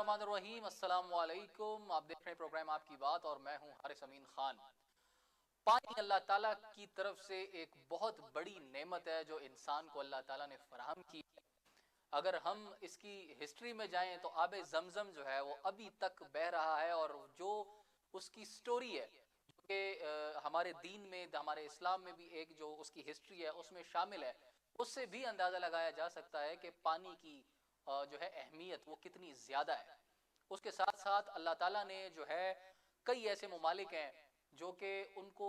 الرحمن الرحیم، السلام علیکم. آپ دیکھ رہے ہیں پروگرام آپ کی بات اور میں ہوں حارث امین خان. پانی اللہ تعالیٰ کی طرف سے ایک بہت بڑی نعمت ہے جو انسان کو اللہ تعالیٰ نے فراہم کی. اگر ہم اس کی ہسٹری میں جائیں تو آب زمزم جو ہے وہ ابھی تک بہہ رہا ہے، اور جو اس کی سٹوری ہے جو کہ ہمارے دین میں، ہمارے اسلام میں بھی ایک جو اس کی ہسٹری ہے اس میں شامل ہے، اس سے بھی اندازہ لگایا جا سکتا ہے کہ پانی کی جو ہے اہمیت وہ کتنی زیادہ ہے. اس کے ساتھ ساتھ اللہ تعالیٰ نے جو ہے کئی ایسے ممالک ہیں جو کہ ان کو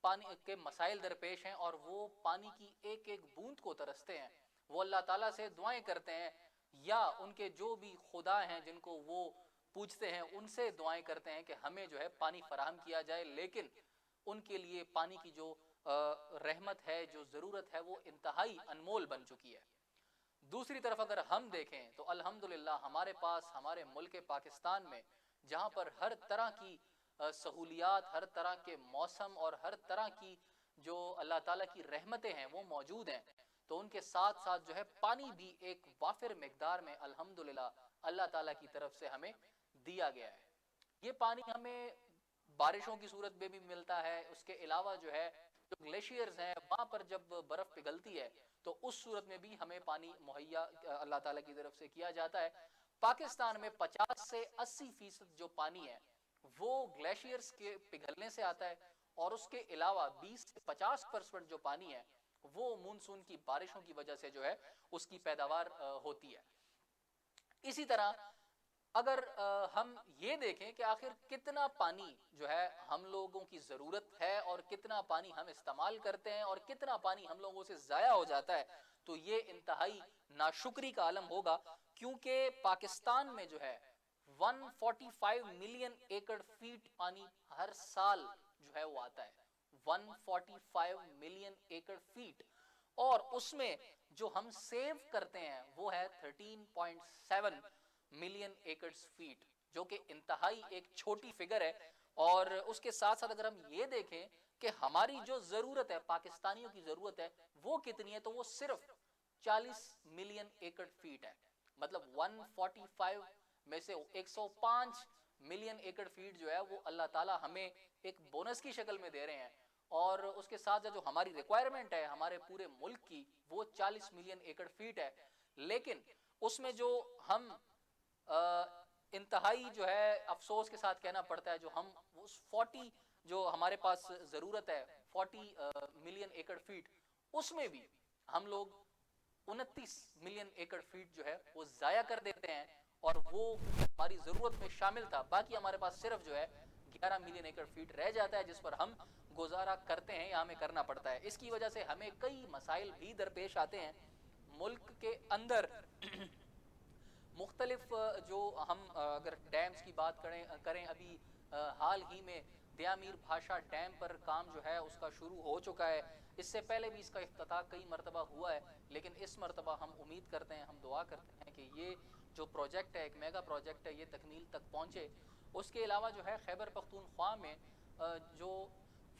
پانی کے مسائل درپیش ہیں، اور وہ پانی کی ایک ایک بوند کو ترستے ہیں. وہ اللہ تعالیٰ سے دعائیں کرتے ہیں، یا ان کے جو بھی خدا ہیں جن کو وہ پوجتے ہیں ان سے دعائیں کرتے ہیں کہ ہمیں جو ہے پانی فراہم کیا جائے. لیکن ان کے لیے پانی کی جو رحمت ہے، جو ضرورت ہے، وہ انتہائی انمول بن چکی ہے. دوسری طرف اگر ہم دیکھیں تو الحمدللہ ہمارے پاس، ہمارے ملک پاکستان میں، جہاں پر ہر طرح کی سہولیات، ہر طرح کے موسم اور ہر طرح کی جو اللہ تعالیٰ کی رحمتیں ہیں وہ موجود ہیں، تو ان کے ساتھ ساتھ جو ہے پانی بھی ایک وافر مقدار میں الحمدللہ اللہ تعالیٰ کی طرف سے ہمیں دیا گیا ہے. یہ پانی ہمیں بارشوں کی صورت میں بھی ملتا ہے. اس کے علاوہ جو ہے جو گلیشیئرز ہیں وہاں پر جب برف پگھلتی ہے تو اس صورت میں بھی ہمیں پانی مہیا اللہ تعالیٰ کی طرف سے کیا جاتا ہے. پاکستان میں 50 سے 80% جو پانی ہے وہ گلیشیئرز کے پگھلنے سے آتا ہے، اور اس کے علاوہ 20 سے 50% جو پانی ہے وہ مونسون کی بارشوں کی وجہ سے جو ہے اس کی پیداوار ہوتی ہے. اسی طرح اگر ہم یہ دیکھیں کہ آخر کتنا پانی جو ہے ہم لوگوں کی ضرورت ہے اور کتنا پانی ہم استعمال کرتے ہیں اور کتنا پانی ہم لوگوں سے ضائع ہو جاتا ہے، تو یہ انتہائی ناشکری کا عالم ہوگا. کیونکہ پاکستان میں جو ہے 145 ملین ایکڑ فیٹ پانی ہر سال جو ہے وہ آتا ہے. 145 ملین ایکڑ فیٹ، اور اس میں جو ہم سیو کرتے ہیں وہ ہے 13.7 ملین ایکڑ فیٹ، جو کہ انتہائی ایک چھوٹی فگر ہے. اور اس کے ساتھ ساتھ اگر ہم یہ دیکھیں کہ ہماری جو ضرورت ہے، پاکستانیوں کی ضرورت ہے، وہ کتنی ہے، تو وہ صرف 40 ملین ایکڑ فیٹ ہے. مطلب 145 میں سے 105 ملین ایکڑ فیٹ جو ہے وہ اللہ تعالیٰ ہمیں ایک بونس کی شکل میں دے رہے ہیں. اور اس کے ساتھ جو ہماری ریکوائرمنٹ ہے ہمارے پورے ملک کی وہ 40 ملین ایکڑ فیٹ ہے. لیکن اس میں جو ہم انتہائی جو ہے افسوس کے ساتھ کہنا پڑتا ہے، جو ہم اس 40 جو ہمارے پاس ضرورت ہے 40 ملین ایکڑ فیٹ، اس میں بھی ہم لوگ 29 ملین ایکڑ فیٹ جو ہے وہ ضائع کر دیتے ہیں، اور وہ ہماری ضرورت میں شامل تھا. باقی ہمارے پاس صرف جو ہے 11 ملین ایکڑ فیٹ رہ جاتا ہے جس پر ہم گزارا کرتے ہیں یا ہمیں کرنا پڑتا ہے. اس کی وجہ سے ہمیں کئی مسائل بھی درپیش آتے ہیں. ملک کے اندر مختلف جو ہم اگر ڈیمز کی بات کریں ابھی حال ہی میں دیامیر بھاشا ڈیم پر کام جو ہے اس کا شروع ہو چکا ہے. اس سے پہلے بھی اس کا افتتاح کئی مرتبہ ہوا ہے، لیکن اس مرتبہ ہم امید کرتے ہیں، ہم دعا کرتے ہیں کہ یہ جو پروجیکٹ ہے، ایک میگا پروجیکٹ ہے، یہ تکمیل تک پہنچے. اس کے علاوہ جو ہے خیبر پختونخوا میں جو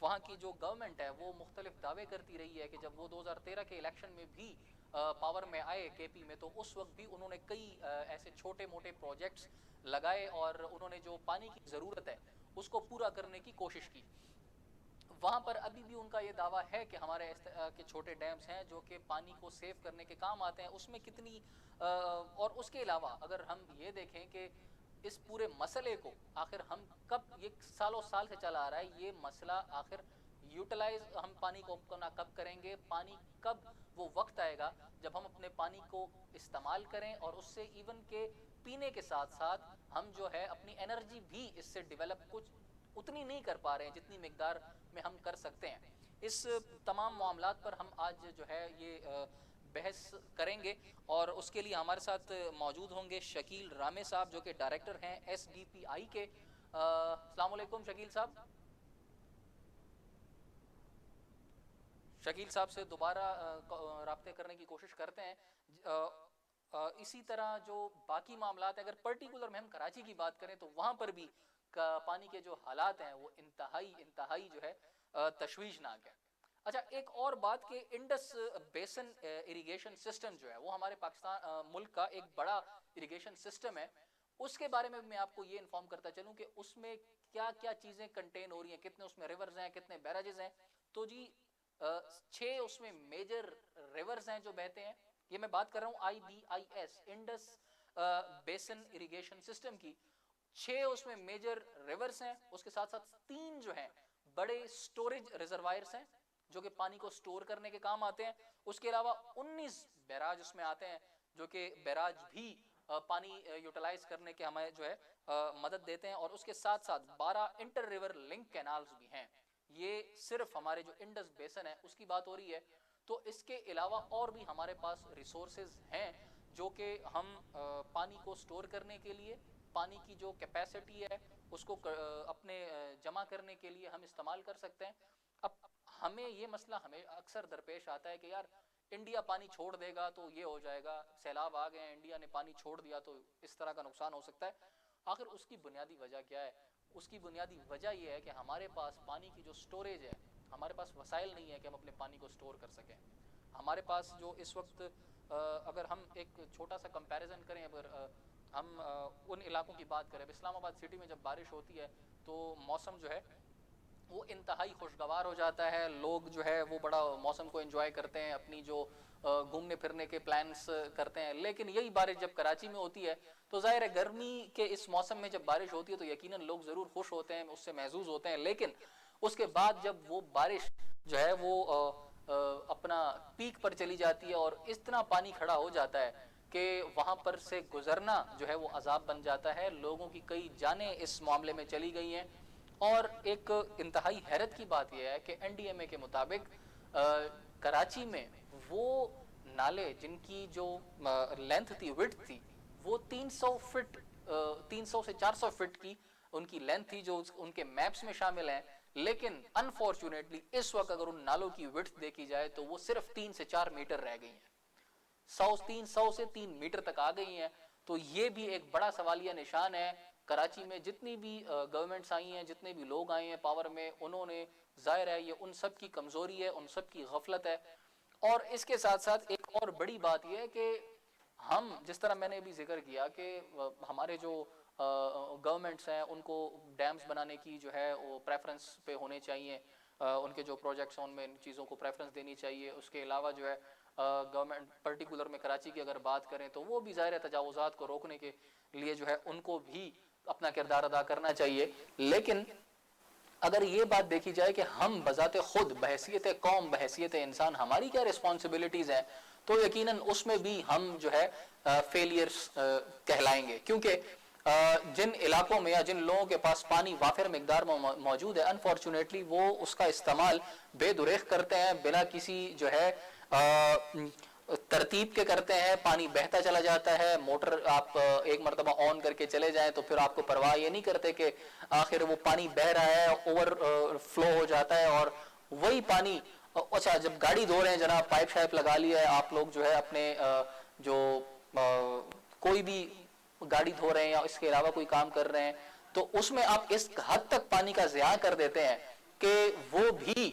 وہاں کی جو گورنمنٹ ہے وہ مختلف دعوے کرتی رہی ہے کہ جب وہ 2013 کے الیکشن میں بھی پاور میں آئے کے پی میں، تو اس وقت بھی انہوں نے کئی ایسے چھوٹے موٹے پروجیکٹس لگائے اور انہوں نے جو پانی کی ضرورت ہے اس کو پورا کرنے کی کوشش کی. وہاں پر ابھی بھی ان کا یہ دعویٰ ہے کہ ہمارے اس طرح کے چھوٹے ڈیمز ہیں جو کہ پانی کو سیو کرنے کے کام آتے ہیں، اس میں کتنی اور اس کے علاوہ اگر ہم یہ دیکھیں کہ اس پورے مسئلے کو آخر ہم کب، یہ سالوں سال سے چلا آ رہا ہے یہ مسئلہ، آخر یوٹیلائز ہم پانی کو کب کریں گے؟ پانی کب وہ وقت آئے گا جب ہم اپنے پانی کو استعمال کریں، اور اس سے ایون کہ پینے کے ساتھ ساتھ ہم جو ہے اپنی انرجی بھی اس سے ڈیولپ کچھ اتنی نہیں کر پا رہے ہیں جتنی مقدار میں ہم کر سکتے ہیں. اس تمام معاملات پر ہم آج جو ہے یہ بحث کریں گے، اور اس کے لیے ہمارے ساتھ موجود ہوں گے شکیل رامے صاحب جو کہ ڈائریکٹر ہیں ایس ڈی پی آئی کے. السلام علیکم شکیل صاحب. شکیل صاحب سے دوبارہ رابطے کرنے کی کوشش کرتے ہیں. اسی طرح جو باقی معاملات ہیں، اگر پرٹیکولر میں ہم کراچی کی بات کریں تو وہاں پر بھی پانی کے جو حالات ہیں وہ انتہائی جو ہے تشویشناک ہے. اچھا، ایک اور بات کہ انڈس بیسن اریگیشن سسٹم جو ہے وہ ہمارے پاکستان ملک کا ایک بڑا اریگیشن سسٹم ہے. اس کے بارے میں میں آپ کو یہ انفارم کرتا چلوں کہ اس میں کیا کیا چیزیں کنٹین ہو رہی ہیں, کتنے اس میں ریورز ہیں, کتنے بیراجز ہیں. تو جی 6 اس میں میجر ریورز ہیں جو بہتے ہیں. یہ میں بات کر رہا ہوں IBIS انڈس بیسن اریگیشن سسٹم کی. 6 اس میں میجر ریورز ہیں, اس کے ساتھ ساتھ 3 جو ہیں بڑے سٹوریج ریزروائرز ہیں جو کہ پانی کو سٹور کرنے کے کام آتے ہیں. اس کے علاوہ 19 بیراج اس میں آتے ہیں جو کہ بیراج بھی پانی یوٹیلائز کرنے کے ہمیں جو ہے مدد دیتے ہیں. اور اس کے ساتھ ساتھ 12 انٹر ریور لنک کینالز بھی ہیں. یہ صرف ہمارے جو انڈس بیسن ہے اس کی بات ہو رہی ہے. تو اس کے علاوہ اور بھی ہمارے پاس ریسورسز ہیں جو کہ ہم پانی کو سٹور کرنے کے لیے, پانی کی جو کیپیسٹی ہے اس کو اپنے جمع کرنے کے لیے ہم استعمال کر سکتے ہیں. اب ہمیں یہ مسئلہ ہمیں اکثر درپیش آتا ہے کہ یار انڈیا پانی چھوڑ دے گا تو یہ ہو جائے گا, سیلاب آ گئے ہیں, انڈیا نے پانی چھوڑ دیا تو اس طرح کا نقصان ہو سکتا ہے. آخر اس کی بنیادی وجہ کیا ہے؟ اس کی بنیادی وجہ یہ ہے کہ ہمارے پاس پانی کی جو سٹوریج ہے, ہمارے پاس وسائل نہیں ہے کہ ہم اپنے پانی کو سٹور کر سکیں. ہمارے پاس جو اس وقت اگر ہم ایک چھوٹا سا کمپیریزن کریں, اگر ہم ان علاقوں کی بات کریں, اسلام آباد سٹی میں جب بارش ہوتی ہے تو موسم جو ہے وہ انتہائی خوشگوار ہو جاتا ہے. لوگ جو ہے وہ بڑا موسم کو انجوائے کرتے ہیں, اپنی جو گھومنے پھرنے کے پلانس کرتے ہیں. لیکن یہی بارش جب کراچی میں ہوتی ہے تو ظاہر ہے گرمی کے اس موسم میں جب بارش ہوتی ہے تو یقیناً لوگ ضرور خوش ہوتے ہیں, اس سے محظوظ ہوتے ہیں. لیکن اس کے بعد جب وہ بارش جو ہے وہ اپنا پیک پر چلی جاتی ہے اور اتنا پانی کھڑا ہو جاتا ہے کہ وہاں پر سے گزرنا جو ہے وہ عذاب بن جاتا ہے. لوگوں کی کئی جانیں اس معاملے میں چلی گئی ہیں. اور ایک انتہائی حیرت کی بات یہ ہے کہ NDMA کے مطابق کراچی میں وہ نالے جن کی جو لینتھ تھی, وڈتھ تھی, وہ 300 فٹ 300 سے 400 فٹ کی ان کی لینتھ تھی جو ان کے میپس میں شامل ہیں. لیکن انفارچونیٹلی اس وقت اگر ان نالوں کی وڈتھ دیکھی جائے تو وہ صرف 3 سے 4 میٹر رہ گئی ہیں, 300 سے 3 میٹر تک آ گئی ہیں. تو یہ بھی ایک بڑا سوالیہ نشان ہے. کراچی میں جتنی بھی گورنمنٹس آئی ہیں, جتنے بھی لوگ آئے ہیں پاور میں, انہوں نے ظاہر ہے یہ ان سب کی کمزوری ہے, ان سب کی غفلت ہے. اور اس کے ساتھ ساتھ ایک اور بڑی بات یہ ہے کہ ہم جس طرح میں نے ابھی ذکر کیا کہ ہمارے جو گورنمنٹس ہیں ان کو ڈیمز بنانے کی جو ہے وہ پریفرنس پہ ہونے چاہیے, ان کے جو پروجیکٹس ہیں ان میں ان چیزوں کو پریفرنس دینی چاہیے. اس کے علاوہ جو ہے گورنمنٹ پرٹیکولر میں کراچی کی اگر بات کریں تو وہ بھی ظاہر تجاوزات کو روکنے کے لیے جو ہے ان کو بھی اپنا کردار ادا کرنا چاہیے. لیکن اگر یہ بات دیکھی جائے کہ ہم بذات خود بحیثیت قوم, بحیثیت انسان, ہماری کیا رسپانسبلٹیز ہیں, تو یقیناً اس میں بھی ہم جو ہے فیلیئرز کہلائیں گے. کیونکہ جن علاقوں میں یا جن لوگوں کے پاس پانی وافر مقدار میں موجود ہے, انفارچونیٹلی وہ اس کا استعمال بے دریغ کرتے ہیں, بلا کسی جو ہے ترتیب کے کرتے ہیں. پانی بہتا چلا جاتا ہے, موٹر آپ ایک مرتبہ آن کر کے چلے جائیں تو پھر آپ کو پرواہ یہ نہیں کرتے کہ آخر وہ پانی بہ رہا ہے, اوور فلو ہو جاتا ہے. اور وہی پانی اچھا جب گاڑی دھو رہے ہیں جناب, پائپ شائپ لگا لیا ہے آپ لوگ جو ہے اپنے جو کوئی بھی گاڑی دھو رہے ہیں یا اس کے علاوہ کوئی کام کر رہے ہیں, تو اس میں آپ اس حد تک پانی کا ضیاع کر دیتے ہیں کہ وہ بھی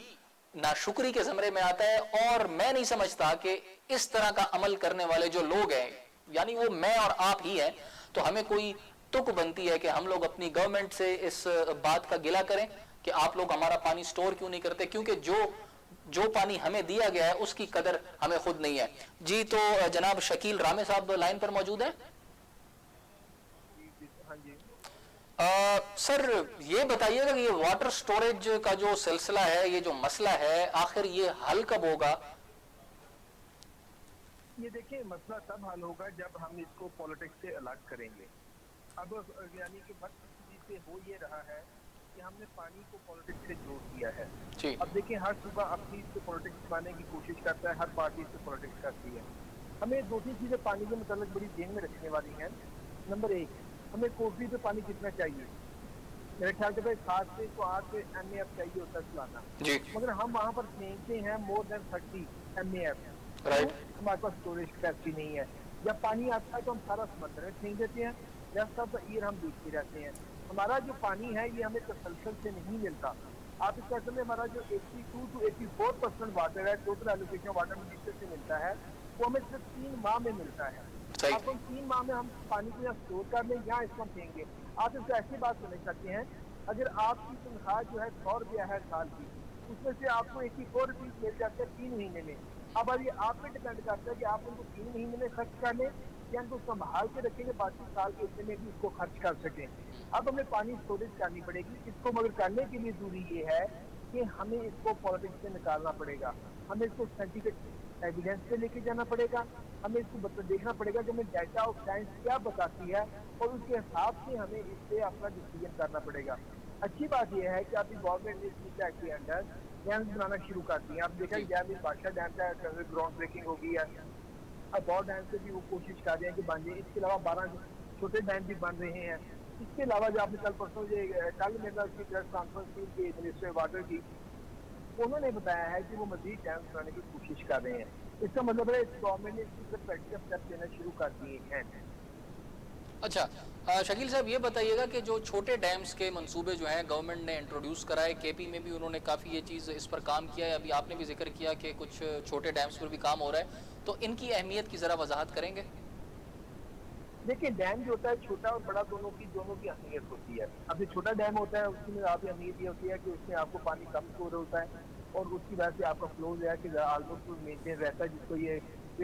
ناشکری کے زمرے میں آتا ہے. اور میں نہیں سمجھتا کہ اس طرح کا عمل کرنے والے جو لوگ ہیں, یعنی وہ میں اور آپ ہی ہیں, تو ہمیں کوئی تک بنتی ہے کہ ہم لوگ اپنی گورنمنٹ سے اس بات کا گلہ کریں کہ آپ لوگ ہمارا پانی سٹور کیوں نہیں کرتے, کیونکہ جو پانی ہمیں دیا گیا ہے اس کی قدر ہمیں خود نہیں ہے. جی تو جناب شکیل رامے صاحب لائن پر موجود ہیں. ہاں جی سر یہ بتائیے گا کہ یہ واٹر سٹوریج کا جو سلسلہ ہے, یہ جو مسئلہ ہے, آخر یہ حل کب ہوگا؟ یہ دیکھیں مسئلہ تب حل ہوگا جب ہم اس کو پولیٹکس سے الگ کریں گے. اب یعنی کہ بدقسمتی سے ہو یہ رہا ہے کہ ہم نے پانی کو پولیٹکس سے جوڑ دیا ہے. جی اب دیکھیں ہر صبح اپنی اس سے پولیٹکس بنانے کی کوشش کرتا ہے, ہر پارٹی اس سے پولیٹکس کرتی ہے. ہمیں دوسری چیزیں پانی کے متعلق بڑی ذہن میں رکھنے والی ہیں. نمبر 1, ہمیں کوفی پہ پانی کتنا چاہیے؟ میرے خیال سے 7 سے 8 MAF چاہیے ہوتا ہے سالانہ, جی مگر ہم وہاں پر پھینکتے ہیں مور دین 30 MAF. کیوں؟ رائٹ ہمارے پاس اسٹوریج کیپیسٹی نہیں ہے. جب پانی آتا ہے تو ہم سارا سمندر میں پھینک دیتے ہیں, ریسٹ آف دا ایئر ہم بیچتے رہتے ہیں. ہمارا جو پانی ہے یہ ہمیں تسلسل سے نہیں ملتا. آپ اس کا ہمارا جو 82 to 84% واٹر ہے, ٹوٹل ایلوکیشن واٹر منسٹر سے ملتا ہے, وہ ہمیں صرف 3 ماہ میں ملتا ہے. आप उन 3 माह में हम पानी को यहाँ स्टोर कर लें, यहाँ इसको हम देंगे। आप इसको ऐसी बात समझ सकते हैं, अगर आपकी तनख्वाह जो है 100 रुपया है साल की, उसमें से आपको 84 रुपीज मिल जाते हैं 3 महीने में। अब ये आप पे डिपेंड करता है कि आप उनको 3 महीने में खर्च कर लें या उनको संभाल के रखेंगे, बाकी साल के हिस्से में भी उसको खर्च कर सकें। अब हमें पानी स्टोरेज करनी पड़ेगी। इसको मगर करने के लिए जरूरी ये है कि हमें इसको पॉलिटिक्स से निकालना पड़ेगा, हमें इसको साइंटिफिक एविडेंस पे लेके जाना पड़ेगा, हमें इसको देखना पड़ेगा कि हमें डाटा ऑफ साइंस क्या बताती है और उसके हिसाब से हमें इससे अपना डिसीजन करना पड़ेगा। अच्छी बात यह है कि अभी गवर्नमेंट ने इस एक्ट के अंदर डैम बनाना शुरू कर दिए। आप देखा डैम में बादशाह डैम का ग्राउंड ब्रेकिंग हो गई है, अब और डैम से भी वो कोशिश कर रहे हैं कि बन जाए। इसके अलावा 12 छोटे डैम भी बन रहे हैं। इसके अलावा जो आपने कल परसों कल मेरे उसकी प्रेस कॉन्फ्रेंस की मिनिस्टर वाटर की, उन्होंने बताया है कि वो मजीद डैम बनाने की कोशिश कर रहे हैं। इसका मतलब है इस गवर्नमेंट ने इसकी तरफ प्रैक्टिकल स्टेप लेना शुरू कर दिए हैं। अच्छा शकील साहब, ये बताइएगा कि जो छोटे डैम्स के मंसूबे जो हैं गवर्नमेंट ने इंट्रोड्यूस कराए, केपी में भी उन्होंने काफ़ी ये चीज़ इस पर काम किया है, अभी आपने भी जिक्र किया कि कुछ छोटे डैम्स पर भी काम हो रहा है, तो इनकी अहमियत की ज़रा वजाहत करेंगे? देखिए, डैम जो होता है छोटा और बड़ा दोनों की अहमियत होती है। अब जो छोटा डैम होता है उसकी आपकी अहमियत ये होती है कि उसमें आपको पानी कम स्टोर होता है और उसकी वजह से आपका फ्लो जो है कि ऑलमोस्ट मेंटेन रहता है, जिसको ये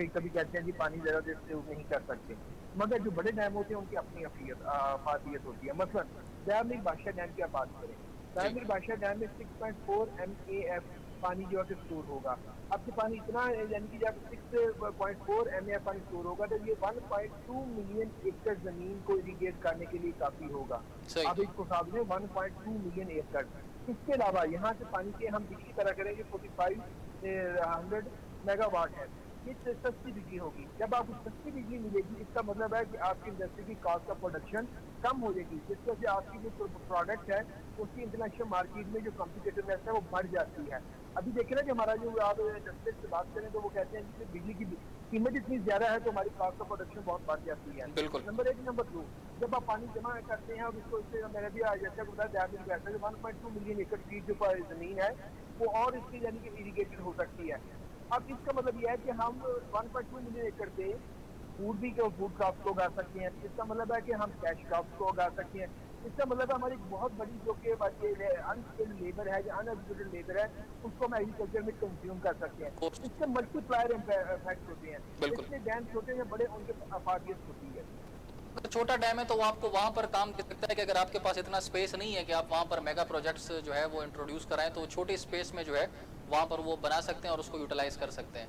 कभी कहते हैं कि पानी ज़्यादा देर से नहीं कर सकते। मगर जो बड़े डैम होते हैं उनकी अपनी खासियत होती है। मतलब डैम बादशाह डैम की आप बात करें, डैम बादशाह डैम में 6.4 MAF पानी जो है स्टोर होगा। अब तो पानी इतना यानी कि जब 6.4 MAF पानी स्टोर होगा तो ये 1.2 मिलियन एकड़ जमीन को इरिगेट करने के लिए काफी होगा। अब इसको साथ में 1.2 मिलियन एकड़। इसके अलावा यहाँ से पानी के हम बिजली पैदा करेंगे 4500 मेगावाट है। ये सस्ती बिजली होगी। जब आपको सस्ती बिजली मिलेगी इसका मतलब है कि आपकी इंडस्ट्री की कॉस्ट ऑफ प्रोडक्शन कम हो जाएगी, जिस वजह से आपकी जो प्रोडक्ट है उसकी इंटरनेशनल मार्केट में जो कॉम्पिटिटिवनेस है वो बढ़ जाती है। अभी देखें ना कि हमारा जो आप इंडस्ट्री से बात करें तो वो कहते हैं कि बिजली की कीमत इतनी ज्यादा है तो हमारी कॉस्ट ऑफ प्रोडक्शन बहुत बढ़ जाती है। नंबर 1। नंबर 2, जब आप पानी जमा करते हैं और उसको मैंने भी जैसा बताया 1.2 मिलियन एकड़ फीट जो जमीन है वो और इसकी यानी कि इरीगेटेड हो सकती है। अब इसका मतलब यह है कि हम 1.2 मिलियन एकड़ पे फूड क्रॉप्स को उगा सकते हैं। इसका मतलब है कि हम कैश क्रॉप्स को उगा सकते हैं। इसका मतलब है हमारी बहुत बड़ी जो कि अनस्किल्ड लेबर है या अनएजुकेटेड लेबर है उसको हम एग्रीकल्चर में कंज्यूम कर सकते हैं। इससे मल्टीप्लायर इफेक्ट होते हैं। इसलिए डैम छोटे या बड़े उनके अफादियत होती है। छोटा डैम है तो वो आपको वहाँ पर काम दे सकता है कि अगर आपके पास इतना स्पेस नहीं है कि आप वहाँ पर मेगा प्रोजेक्ट्स जो है वो इंट्रोड्यूस कराएं, तो छोटे स्पेस में जो है वहाँ पर वो बना सकते हैं और उसको यूटिलाइज कर सकते हैं।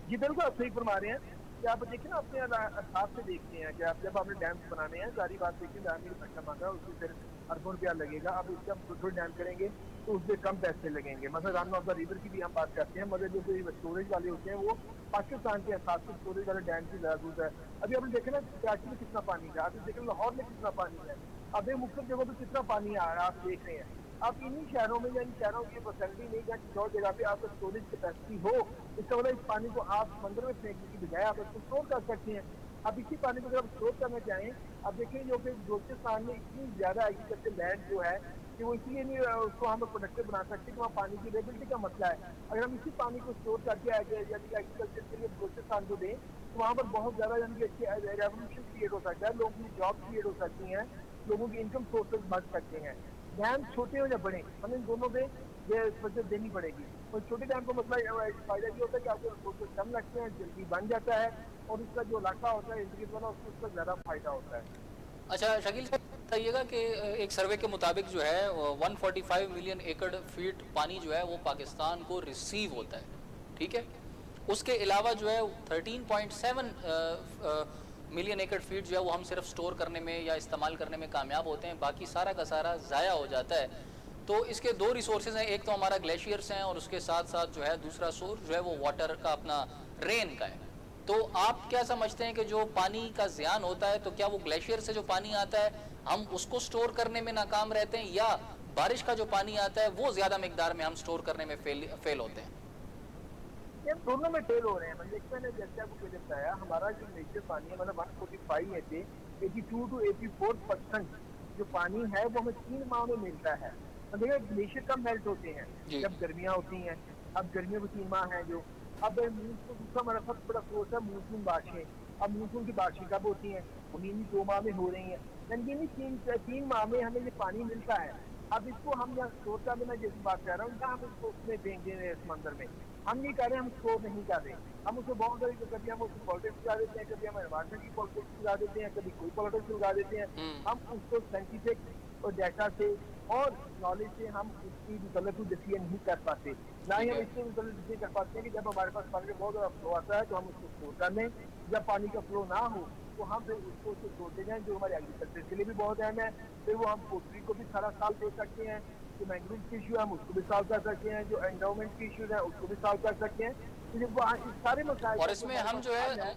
जी बिल्कुल, आप सही फरमा रहे हैं कि आप देखिए ना अपने हिसाब से देखते हैं कि आप जब आपने डैम बनाने हैं, सारी बात देखिए डैम में पैसा मांगा उसको फिर अरबों रुपया लगेगा। अब उसके हम छोटे डैम करेंगे तो उससे कम पैसे लगेंगे। मतलब रन ऑफ द रिवर की भी हम बात करते हैं, मगर जो स्टोरेज वाले होते हैं वो पाकिस्तान के हिसाब से स्टोरेज वाले डैम की जरूरत है। अभी आपने देखा ना कराची में कितना पानी है, अभी देखें लाहौर में कितना पानी है, अब मुख्तलिफ जगहों पर कितना पानी आ रहा है आप देख रहे हैं। आप इन्हीं शहरों में या इन शहरों की फैसिलिटी नहीं जहाँ किसी और जगह पे आपका स्टोरेज कैपेसिटी हो, इसका मतलब इस पानी को आप समंदर में फेंकने की बजाय आप इसको स्टोर कर सकते हैं। अब इसी पानी को अगर आप स्टोर करना चाहें, अब देखिए जो कि बलूचिस्तान में इतनी ज्यादा एग्रीकल्चर लैंड जो है कि वो इसलिए नहीं उसको हम प्रोडक्टिव बना सकते कि वहाँ पानी की अवेलेबिलिटी का मसला है। अगर हम इसी पानी को स्टोर करके यानी एग्रीकल्चर के लिए बलूचिस्तान को दें तो वहाँ पर बहुत ज्यादा यानी कि रेवोल्यूशन क्रिएट हो सकता है, लोगों की जॉब क्रिएट हो सकती हैं, लोगों की इनकम सोर्सेज बढ़ सकते हैं। डैम छोटे हो या बड़े, हमें इन दोनों में ये देनी पड़ेगी। और छोटे डैम को मतलब फायदा ये होता है कि आपको रिसोर्सेज कम लगते हैं, जल्दी बन जाता है और इसका जो इलाका होता है इंटीग्रेट वाला उसका ज्यादा फायदा होता है। अच्छा शकील साहब, बताइएगा कि एक सर्वे के मुताबिक जो है 145 मिलियन एकड़ फीट पानी जो है वो पाकिस्तान को रिसीव होता है, ठीक है। उसके अलावा जो है 13.7 मिलियन एकड़ फीट जो है वो हम सिर्फ स्टोर करने में या इस्तेमाल करने में कामयाब होते हैं, बाकी सारा का सारा ज़ाया हो जाता है। तो इसके दो रिसोर्सेज हैं, एक तो हमारा ग्लेशियर्स हैं और उसके साथ साथ जो है दूसरा सोर्स जो है वो वाटर का अपना रेन का है। तो आप क्या समझते हैं कि जो पानी का ज़ियान होता है तो क्या वो ग्लेशियर से जो पानी आता है हम उसको स्टोर करने में नाकाम रहते हैं, या बारिश का जो पानी आता है वो ज़्यादा मिकदार में हम स्टोर करने में फेल होते हैं? दोनों में फेल हो रहे हैं। मतलब मैंने जैसे आपको पहले बताया हमारा जो नेचर पानी है मतलब 145 में से 82 to 84% जो पानी है वो हमें 3 माह में मिलता है। मतलब ग्लेशियर कब मेल्ट होते हैं जब गर्मियां होती हैं। अब गर्मियों के 3 माह हैं जो अब मानसून दूसरा हमारा सबसे बड़ा सोर्स है मानसून बारिशें। अब मानसून की बारिशें कब होती हैं? इन्हीं 2 माह में हो रही हैं, यानी कि 3 माह में हमें ये पानी मिलता है। अब इसको हम यहाँ स्टोर करने में जैसी बात कर रहा हूँ, क्या हम इसको उसमें फेंक दे रहे हैं समंदर में? हम ये कह रहे हैं, हम स्टोर नहीं कर रहे। हम उसको बहुत सारी, कभी हम उसको पॉलिटिक्स लगा देते हैं, कभी हम एनवायरमेंट की पॉलिटिक्स लगा देते हैं, कभी कोई पॉलिटिक्स लगा देते हैं। हम उसको साइंटिफिक और डाटा से और नॉलेज से हम इसकी मतलब डिसीजन नहीं कर पाते, ना ही हम इससे मतलब डिसीजन कर पाते हैं कि जब हमारे पास पानी का बहुत ज़्यादा फ्लो आता है तो हम उसको स्टोर कर लें, जब पानी का फ्लो ना हो तो हम फिर उसको छोड़ते जाएं, जो हमारे एग्रीकल्चर के लिए भी बहुत अहम है। फिर वो हम पोल्ट्री को भी सारा साल दे सकते हैं, जो मैंग्रोव के इशू है हम उसको भी सॉल्व कर सकते हैं, जो एंडाउमेंट के इशूज है उसको भी सॉल्व कर सकते हैं। तो जब वहाँ इस सारे मसाइल और इसमें हम जो है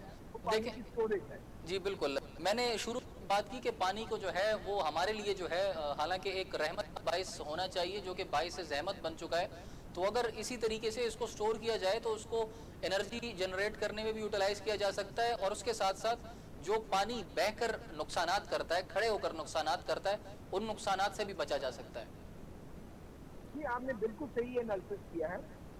देखिए स्टोरेज है। जी बिल्कुल, मैंने शुरू में बात की कि पानी को जो है वो हमारे लिए जो है हालांकि एक रहमत का बाइस होना चाहिए, जो कि बाइस ज़हमत बन चुका है। तो अगर इसी तरीके से इसको स्टोर किया जाए तो उसको एनर्जी जनरेट करने में भी यूटिलाइज किया जा सकता है, और उसके साथ साथ जो पानी बहकर नुकसानात करता है, खड़े होकर नुकसानात करता है, उन नुकसानात से भी बचा जा सकता है। जी, आपने बिल्कुल सही एनालिसिस किया है।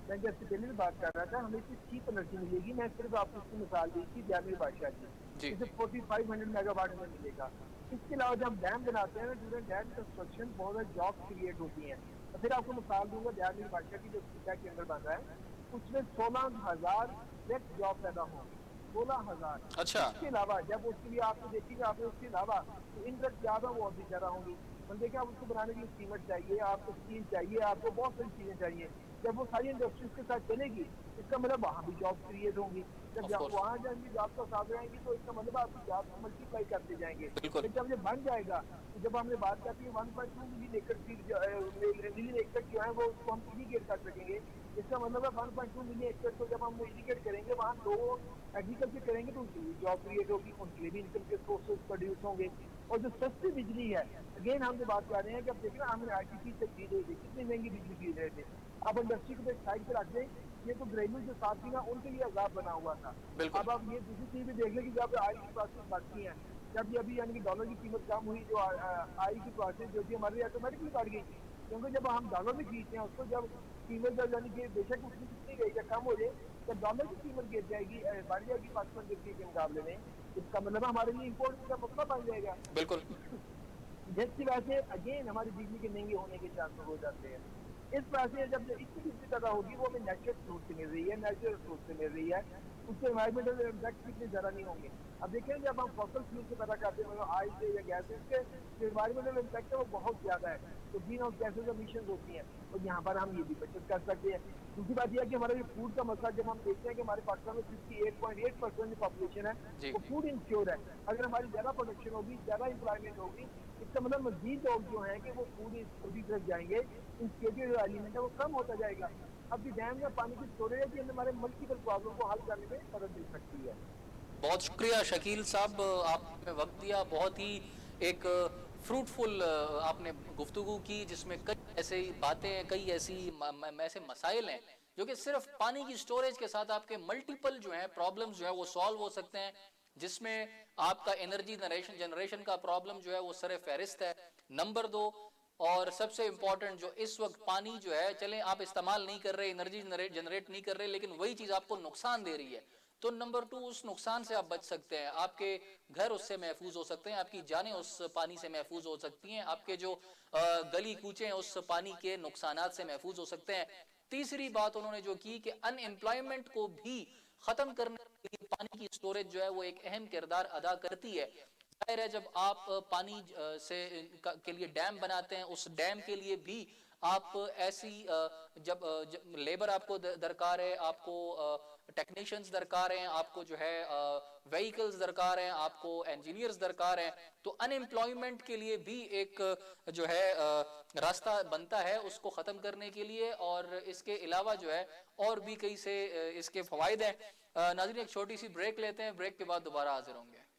मैं जैसे पहले भी बात कर रहा था, हमें इससे चीप एनर्जी मिलेगी। मैं सिर्फ आपको इसकी मिसाल दी थी जामिल बादशाह की, इसे 4500 मेगावाट में मिलेगा। इसके अलावा जब हम डैम बनाते हैं ना, ड्यूरिंग डैम कंस्ट्रक्शन बहुत सारी जॉब क्रिएट होती हैं। तो फिर आपको मिसाल दूंगा जामिल बादशाह की, जो सीटा के अंदर बन रहा है, उसमें 16,000 डायरेक्ट जॉब पैदा होंगी। 16,000। अच्छा। इसके अलावा जब उसके लिए आपको देखिएगा, आपने उसके अलावा तो इनडायरेक्ट ज़्यादा वो और भी ज़्यादा होंगी। मतलब देखिए, आप उसको बनाने के लिए सीमेंट चाहिए, आपको स्टील चाहिए, आपको बहुत सारी चीज़ें चाहिए। जब वो सारी इंडस्ट्रीज के साथ चलेगी, इसका मतलब वहाँ भी जॉब क्रिएट होंगी। जब वहाँ जाएंगी, जॉब का साथ रहेंगी, तो इसका मतलब आपकी जॉब को मल्टीप्लाई करते जाएंगे। फिर जब ये बन जाएगा, तो जब हमने बात करती है 1.2 मिलियन एकड़ जो है वो उसको हम इरीगेट कर सकेंगे। इसका मतलब है 1.2 मिलियन एकड़ को जब हम इरीगेट करेंगे, वहाँ लोग एग्रीकल्चर करेंगे तो उनके लिए जॉब क्रिएट होगी, उनके लिए भी इनकम के सोर्सेज प्रोड्यूस होंगे। और जो सस्ती बिजली है, अगेन हम जो बात कर रहे हैं कि अब देखिए ना, हमने आईटीसी से खरीद रहे थे, कितनी महंगी बिजली खरीद रहे थे। अब इंडस्ट्री को एक साइड पे रख दें, ये तो घरेलू जो साथ थी ना, उनके लिए अजाब बना हुआ था। अब आप ये दूसरी चीज भी देख लें कि जब आई की प्राइसेस बढ़ती हैं, जब ये अभी यानी कि डॉलर की कीमत कम हुई, जो आई की प्राइसेस जो थी हमारी ऑटोमेटिकली बढ़ गई, क्योंकि जब हम डॉलर में खरीदते हैं उसको, जब कीमत जब यानी कि बेशक उसकी कितनी गई या कम हो जाए, जब डॉलर की कीमत गिर जाएगी, बढ़ जाएगी पाकिस्तान के मुकाबले में, इसका मतलब हमारे लिए इम्पोर्ट का मसला बन जाएगा। बिल्कुल। जिसकी वजह से अगेन हमारी बिजली के महंगे होने के चांसेस हो जाते हैं। इस वजह से जब इतनी बिजली पैदा होगी, वो हमें नेचुरल सोर्स से मिल रही है, नेचुरल सोर्स से मिल रही है, उससे एनवायरमेंटल इम्पैक्ट इतने ज़्यादा नहीं होंगे। अब देखें, जब हम फॉसल फ्यूल से पैदा करते हैं, मतलब ऑयल से या गैस से, इसके जो एनवायरमेंटल इम्पैक्ट है वो बहुत ज़्यादा है, तो ग्रीन हाउस गैसेज एमिशन होती हैं, और यहाँ पर हम ये भी बचत कर सकते हैं। दूसरी बात यह है कि हमारा जो फूड का मसला, जब हम देखते हैं कि हमारे पाकिस्तान में 58.8% जो पॉपुलेशन है वो फूड इंश्योर है। अगर हमारी ज़्यादा प्रोडक्शन होगी, ज़्यादा एम्प्लॉयमेंट होगी, इसका मतलब मजीद लोग जो हैं कि वो फूड की तरफ जाएंगे, इसके जो एलिमेंट है वो कम होता जाएगा। अब डैम में पानी की स्टोरेज है, हमारे मल्टीपल प्रॉब्लम को हल करने में मदद मिल सकती है। बहुत शुक्रिया शकील साहब, आपने वक्त दिया। बहुत ही एक फ्रूटफुल आपने गुफ्तगू की, जिसमें कई ऐसी बातें, कई ऐसे मसाइल हैं जो कि सिर्फ पानी की स्टोरेज के साथ आपके मल्टीपल जो है प्रॉब्लम्स जो है वो सॉल्व हो सकते हैं, जिसमें आपका एनर्जी जनरेशन का प्रॉब्लम जो है वो सर फहरिस्त है, नंबर 2। और सबसे इंपॉर्टेंट, जो इस वक्त पानी जो है, चलें आप इस्तेमाल नहीं कर रहे, एनर्जी जनरेट नहीं कर रहे, लेकिन वही चीज आपको नुकसान दे रही है, तो नंबर 2, उस नुकसान से आप बच सकते हैं, आपके घर उससे महफूज हो सकते हैं, आपकी जानें उस पानी से महफूज हो सकती हैं, आपके जो गली कूचे हैं उस पानी के नुकसानात से महफूज हो सकते हैं। तीसरी बात उन्होंने जो की कि अनएम्प्लॉयमेंट को भी खत्म करने के लिए पानी की स्टोरेज जो है वो एक अहम किरदार अदा करती है। जाहिर है, जब आप पानी से के लिए डैम बनाते हैं, उस डैम के लिए भी आप ऐसी जब लेबर आपको दरकार है, आपको टेक्नीशियंस दरकार हैं, आपको जो है व्हीकल्स दरकार हैं, आपको इंजीनियर्स दरकार हैं, तो अनएम्प्लॉयमेंट के लिए भी एक जो है रास्ता बनता है उसको ख़त्म करने के लिए। और इसके अलावा जो है और भी कई से इसके फ़वाइद हैं। नाज़रीन, एक छोटी सी ब्रेक लेते हैं, ब्रेक के बाद दोबारा हाजिर होंगे।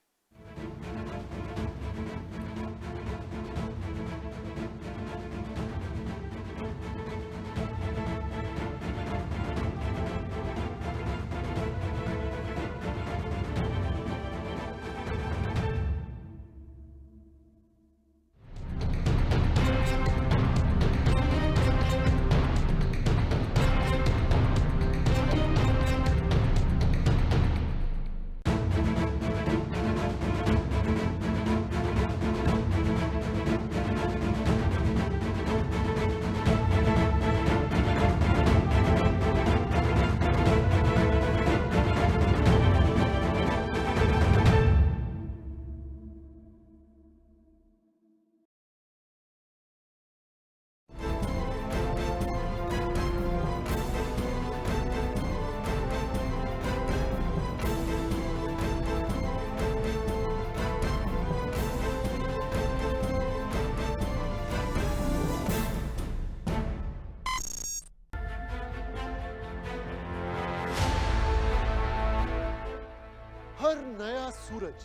सूरज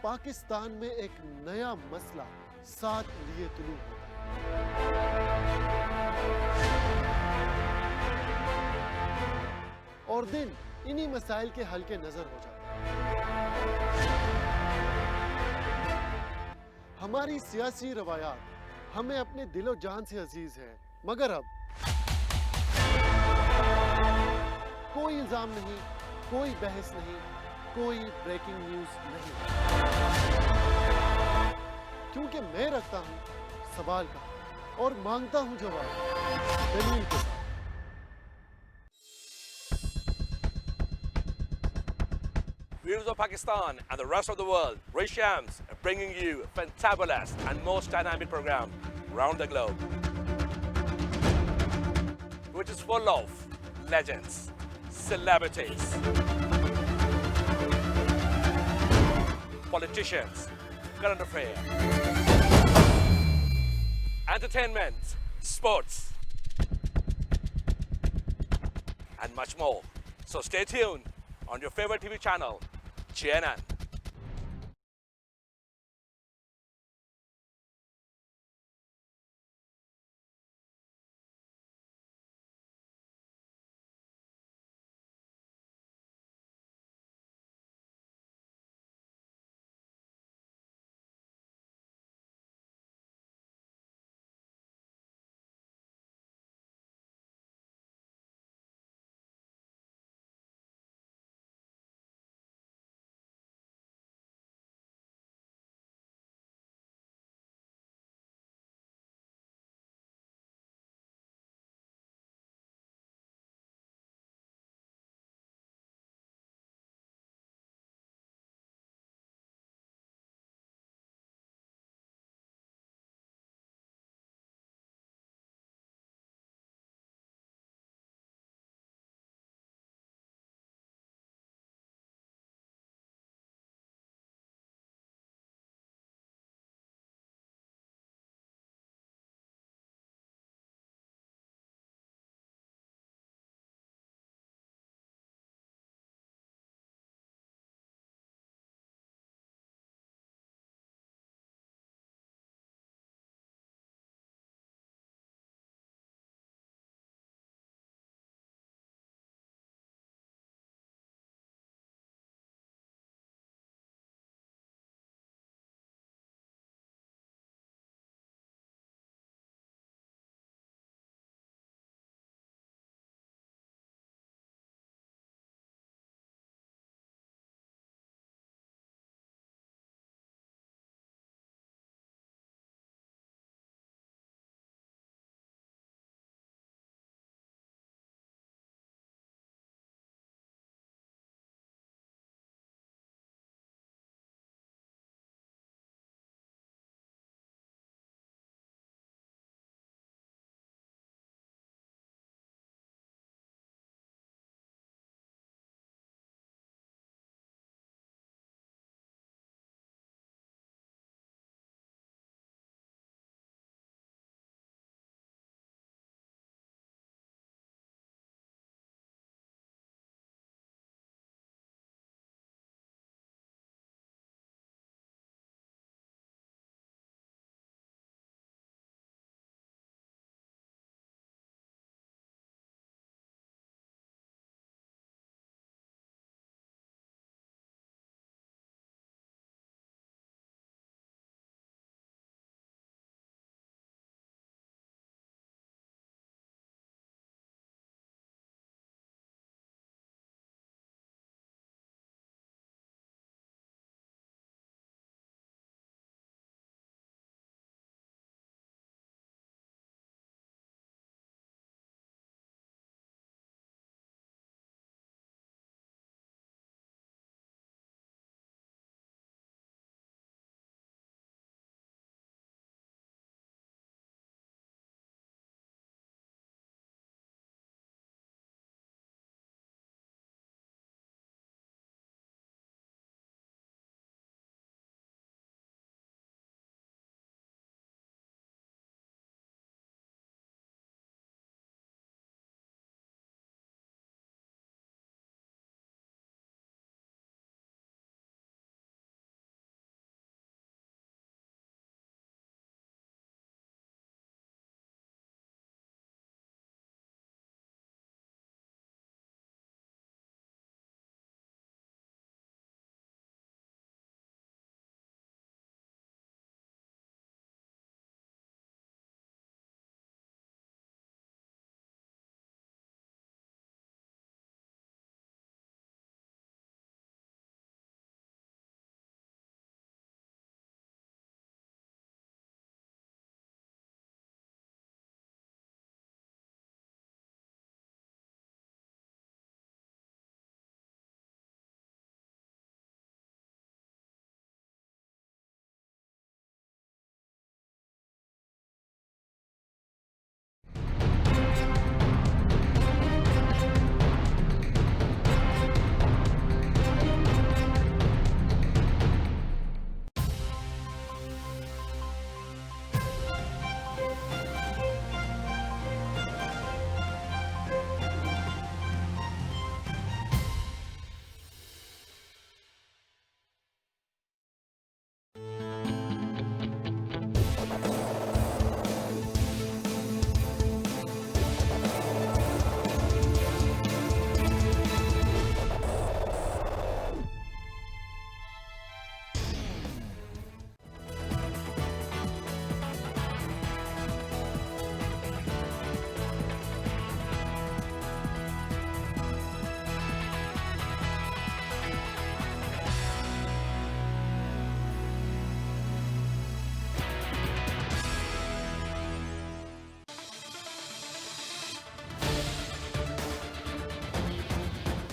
पाकिस्तान में एक नया मसला साथ लिए तुलू होता है और दिन इन्हीं मसाइल के हल के नजर हो जाता है। हमारी सियासी रवायात हमें अपने दिलो जान से अजीज है, मगर अब कोई इल्जाम नहीं, कोई बहस नहीं, कोई ब्रेकिंग न्यूज नहीं, क्योंकि मैं रखता हूं सवाल का और मांगता हूं जवाब दलील के साथ। Viewers of Pakistan and the rest of the world, Ray Shams bringing you a fantabulous and most dynamic program around the globe, which is full of legends, celebrities, politicians, current affairs, entertainment, sports, and much more. So stay tuned on your favorite TV channel, CNN.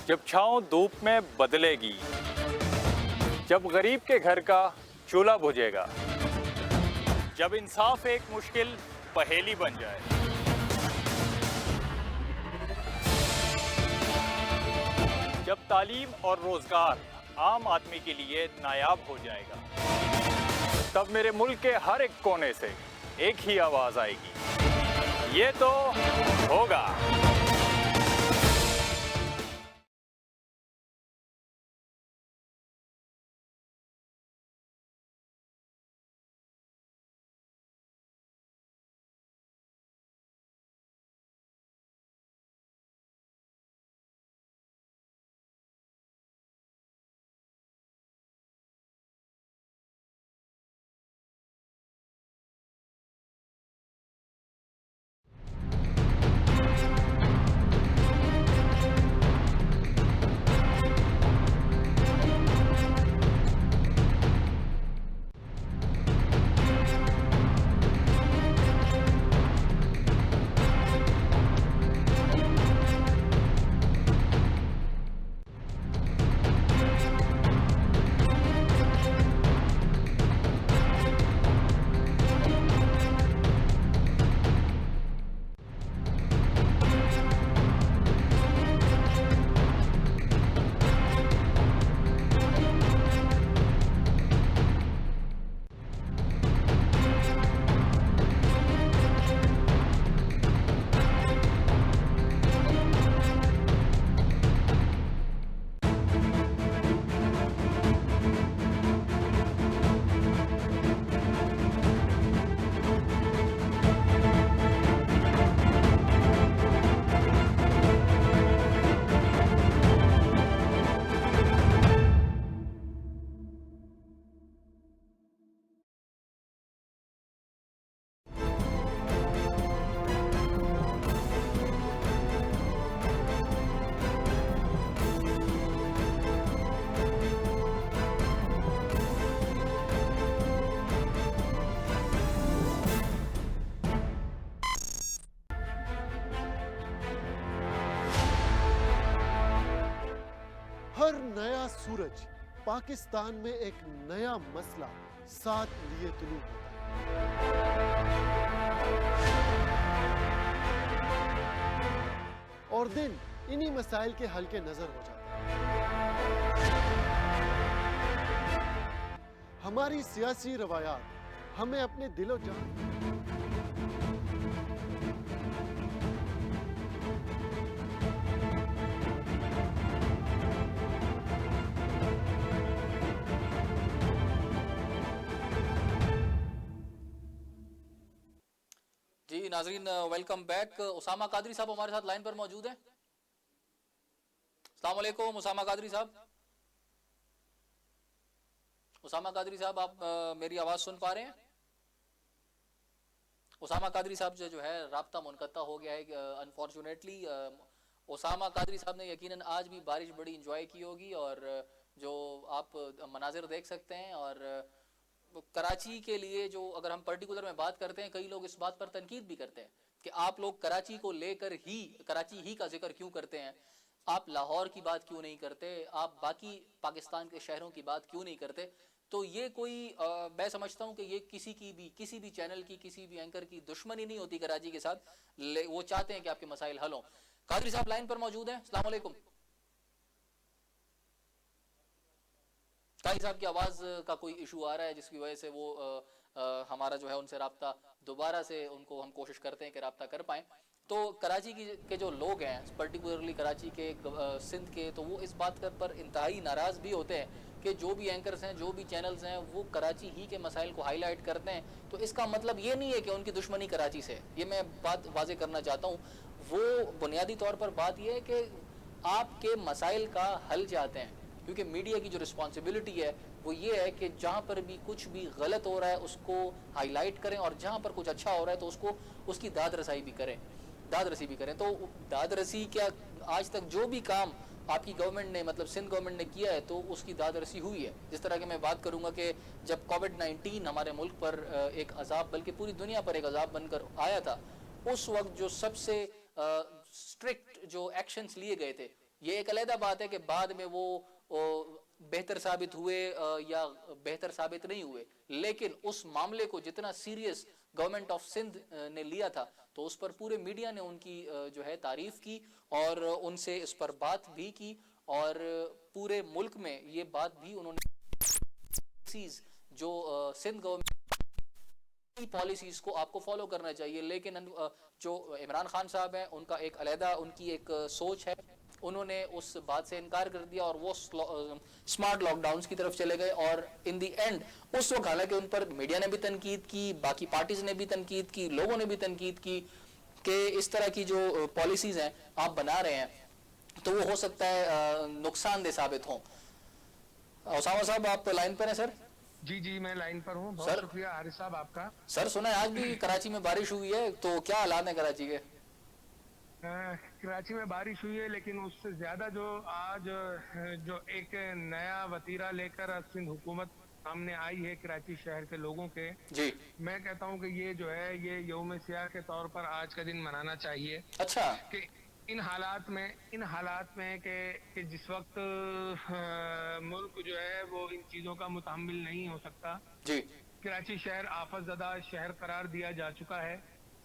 جب چھاؤں دھوپ میں بدلے گی، جب غریب کے گھر کا چولہا بجھے گا، جب انصاف ایک مشکل پہیلی بن جائے، جب تعلیم اور روزگار عام آدمی کے لیے نایاب ہو جائے گا، تب میرے ملک کے ہر ایک کونے سے ایک ہی آواز آئے گی، یہ تو ہوگا۔ ہر نیا سورج پاکستان میں ایک نیا مسئلہ ساتھ لیے طلوع ہوتا ہے اور دن انہی مسائل کے حل کے نظر ہو جاتا ہے۔ ہماری سیاسی روایات ہمیں اپنے دل و جان جی ناظرین ویلکم بیک۔ اسامہ قادری صاحب ہمارے ساتھ لائن پر موجود ہیں۔ السلام علیکم اسامہ قادری صاحب۔ اسامہ قادری صاحب آپ میری آواز سن پا رہے ہیں؟ اسامہ قادری صاحب جو ہے رابطہ منقطع ہو گیا ہے انفارچونیٹلی۔ اسامہ قادری صاحب نے یقیناً آج بھی بارش بڑی انجوائے کی ہوگی اور جو آپ مناظر دیکھ سکتے ہیں، اور کراچی کے لیے جو اگر ہم پرٹیکولر میں بات کرتے ہیں، کئی لوگ اس بات پر تنقید بھی کرتے ہیں کہ آپ لوگ کراچی کو لے کر ہی کراچی ہی کا ذکر کیوں کرتے ہیں، آپ لاہور کی بات کیوں نہیں کرتے، آپ باقی پاکستان کے شہروں کی بات کیوں نہیں کرتے۔ تو یہ کوئی میں سمجھتا ہوں کہ یہ کسی بھی چینل کی کسی بھی اینکر کی دشمنی نہیں ہوتی کراچی کے ساتھ، وہ چاہتے ہیں کہ آپ کے مسائل حل ہوں۔ قادری صاحب لائن پر موجود ہیں؟ السلام علیکم۔ قادری صاحب کی آواز کا کوئی ایشو آ رہا ہے جس کی وجہ سے وہ ہمارا جو ہے ان سے رابطہ دوبارہ سے ان کو ہم کوشش کرتے ہیں کہ رابطہ کر پائیں۔ تو کراچی کے جو لوگ ہیں پرٹیکولرلی کراچی کے سندھ کے، تو وہ اس بات پر انتہائی ناراض بھی ہوتے ہیں کہ جو بھی اینکرز ہیں جو بھی چینلز ہیں وہ کراچی ہی کے مسائل کو ہائی لائٹ کرتے ہیں۔ تو اس کا مطلب یہ نہیں ہے کہ ان کی دشمنی کراچی سے، یہ میں بات واضح کرنا چاہتا ہوں۔ وہ بنیادی طور پر بات یہ ہے کہ آپ کے مسائل کا حل چاہتے ہیں، کیونکہ میڈیا کی جو رسپانسبلٹی ہے وہ یہ ہے کہ جہاں پر بھی کچھ بھی غلط ہو رہا ہے اس کو ہائی لائٹ کریں، اور جہاں پر کچھ اچھا ہو رہا ہے تو اس کی داد رسی بھی کریں۔ تو داد رسی کیا آج تک جو بھی کام آپ کی گورنمنٹ نے مطلب سندھ گورنمنٹ نے کیا ہے تو اس کی داد رسی ہوئی ہے۔ جس طرح کہ میں بات کروں گا کہ جب کووڈ-19 ہمارے ملک پر ایک عذاب بلکہ پوری دنیا پر ایک عذاب بن کر آیا تھا، اس وقت جو سب سے اسٹرکٹ جو ایکشنز لیے گئے تھے یہ ایک علیحدہ بات ہے کہ بعد میں وہ بہتر ثابت ہوئے یا بہتر ثابت نہیں ہوئے، لیکن اس معاملے کو جتنا سیریس گورنمنٹ آف سندھ نے لیا تھا تو اس پر پورے میڈیا نے ان کی جو ہے تعریف کی اور ان سے اس پر بات بھی کی، اور پورے ملک میں یہ بات بھی انہوں نے جو سندھ گورنمنٹ پالیسیز کو آپ کو فالو کرنا چاہیے، لیکن جو عمران خان صاحب ہیں ان کا ایک علیحدہ ان کی ایک سوچ ہے، انہوں نے اس بات سے انکار کر دیا اور وہ سمارٹ لاک ڈاؤنز کی طرف چلے گئے، اور ان دی اینڈ اس وقت حالانکہ ان پر میڈیا نے بھی تنقید کی، باقی پارٹیز نے بھی تنقید کی، لوگوں نے بھی تنقید کی کہ اس طرح کی جو پالیسیز ہیں آپ بنا رہے ہیں تو وہ ہو سکتا ہے نقصان دہ ثابت ہوں۔ اسامہ صاحب آپ لائن پر ہیں سر؟ جی جی میں لائن پر ہوں، بہت شکریہ حارث صاحب آپ کا۔ سر سنا ہے آج بھی کراچی میں بارش ہوئی ہے، تو کیا حالات ہیں کراچی کے؟ کراچی میں بارش ہوئی ہے، لیکن اس سے زیادہ جو آج جو ایک نیا وتیرہ لے کر سندھ حکومت سامنے آئی ہے کراچی شہر کے لوگوں کے، جی میں کہتا ہوں کہ یہ جو ہے یہ یوم سیاہ کے طور پر آج کا دن منانا چاہیے۔ اچھا، کہ ان حالات میں کہ جس وقت ملک جو ہے وہ ان چیزوں کا متحمل نہیں ہو سکتا، جی کراچی شہر آفت زدہ شہر قرار دیا جا چکا ہے،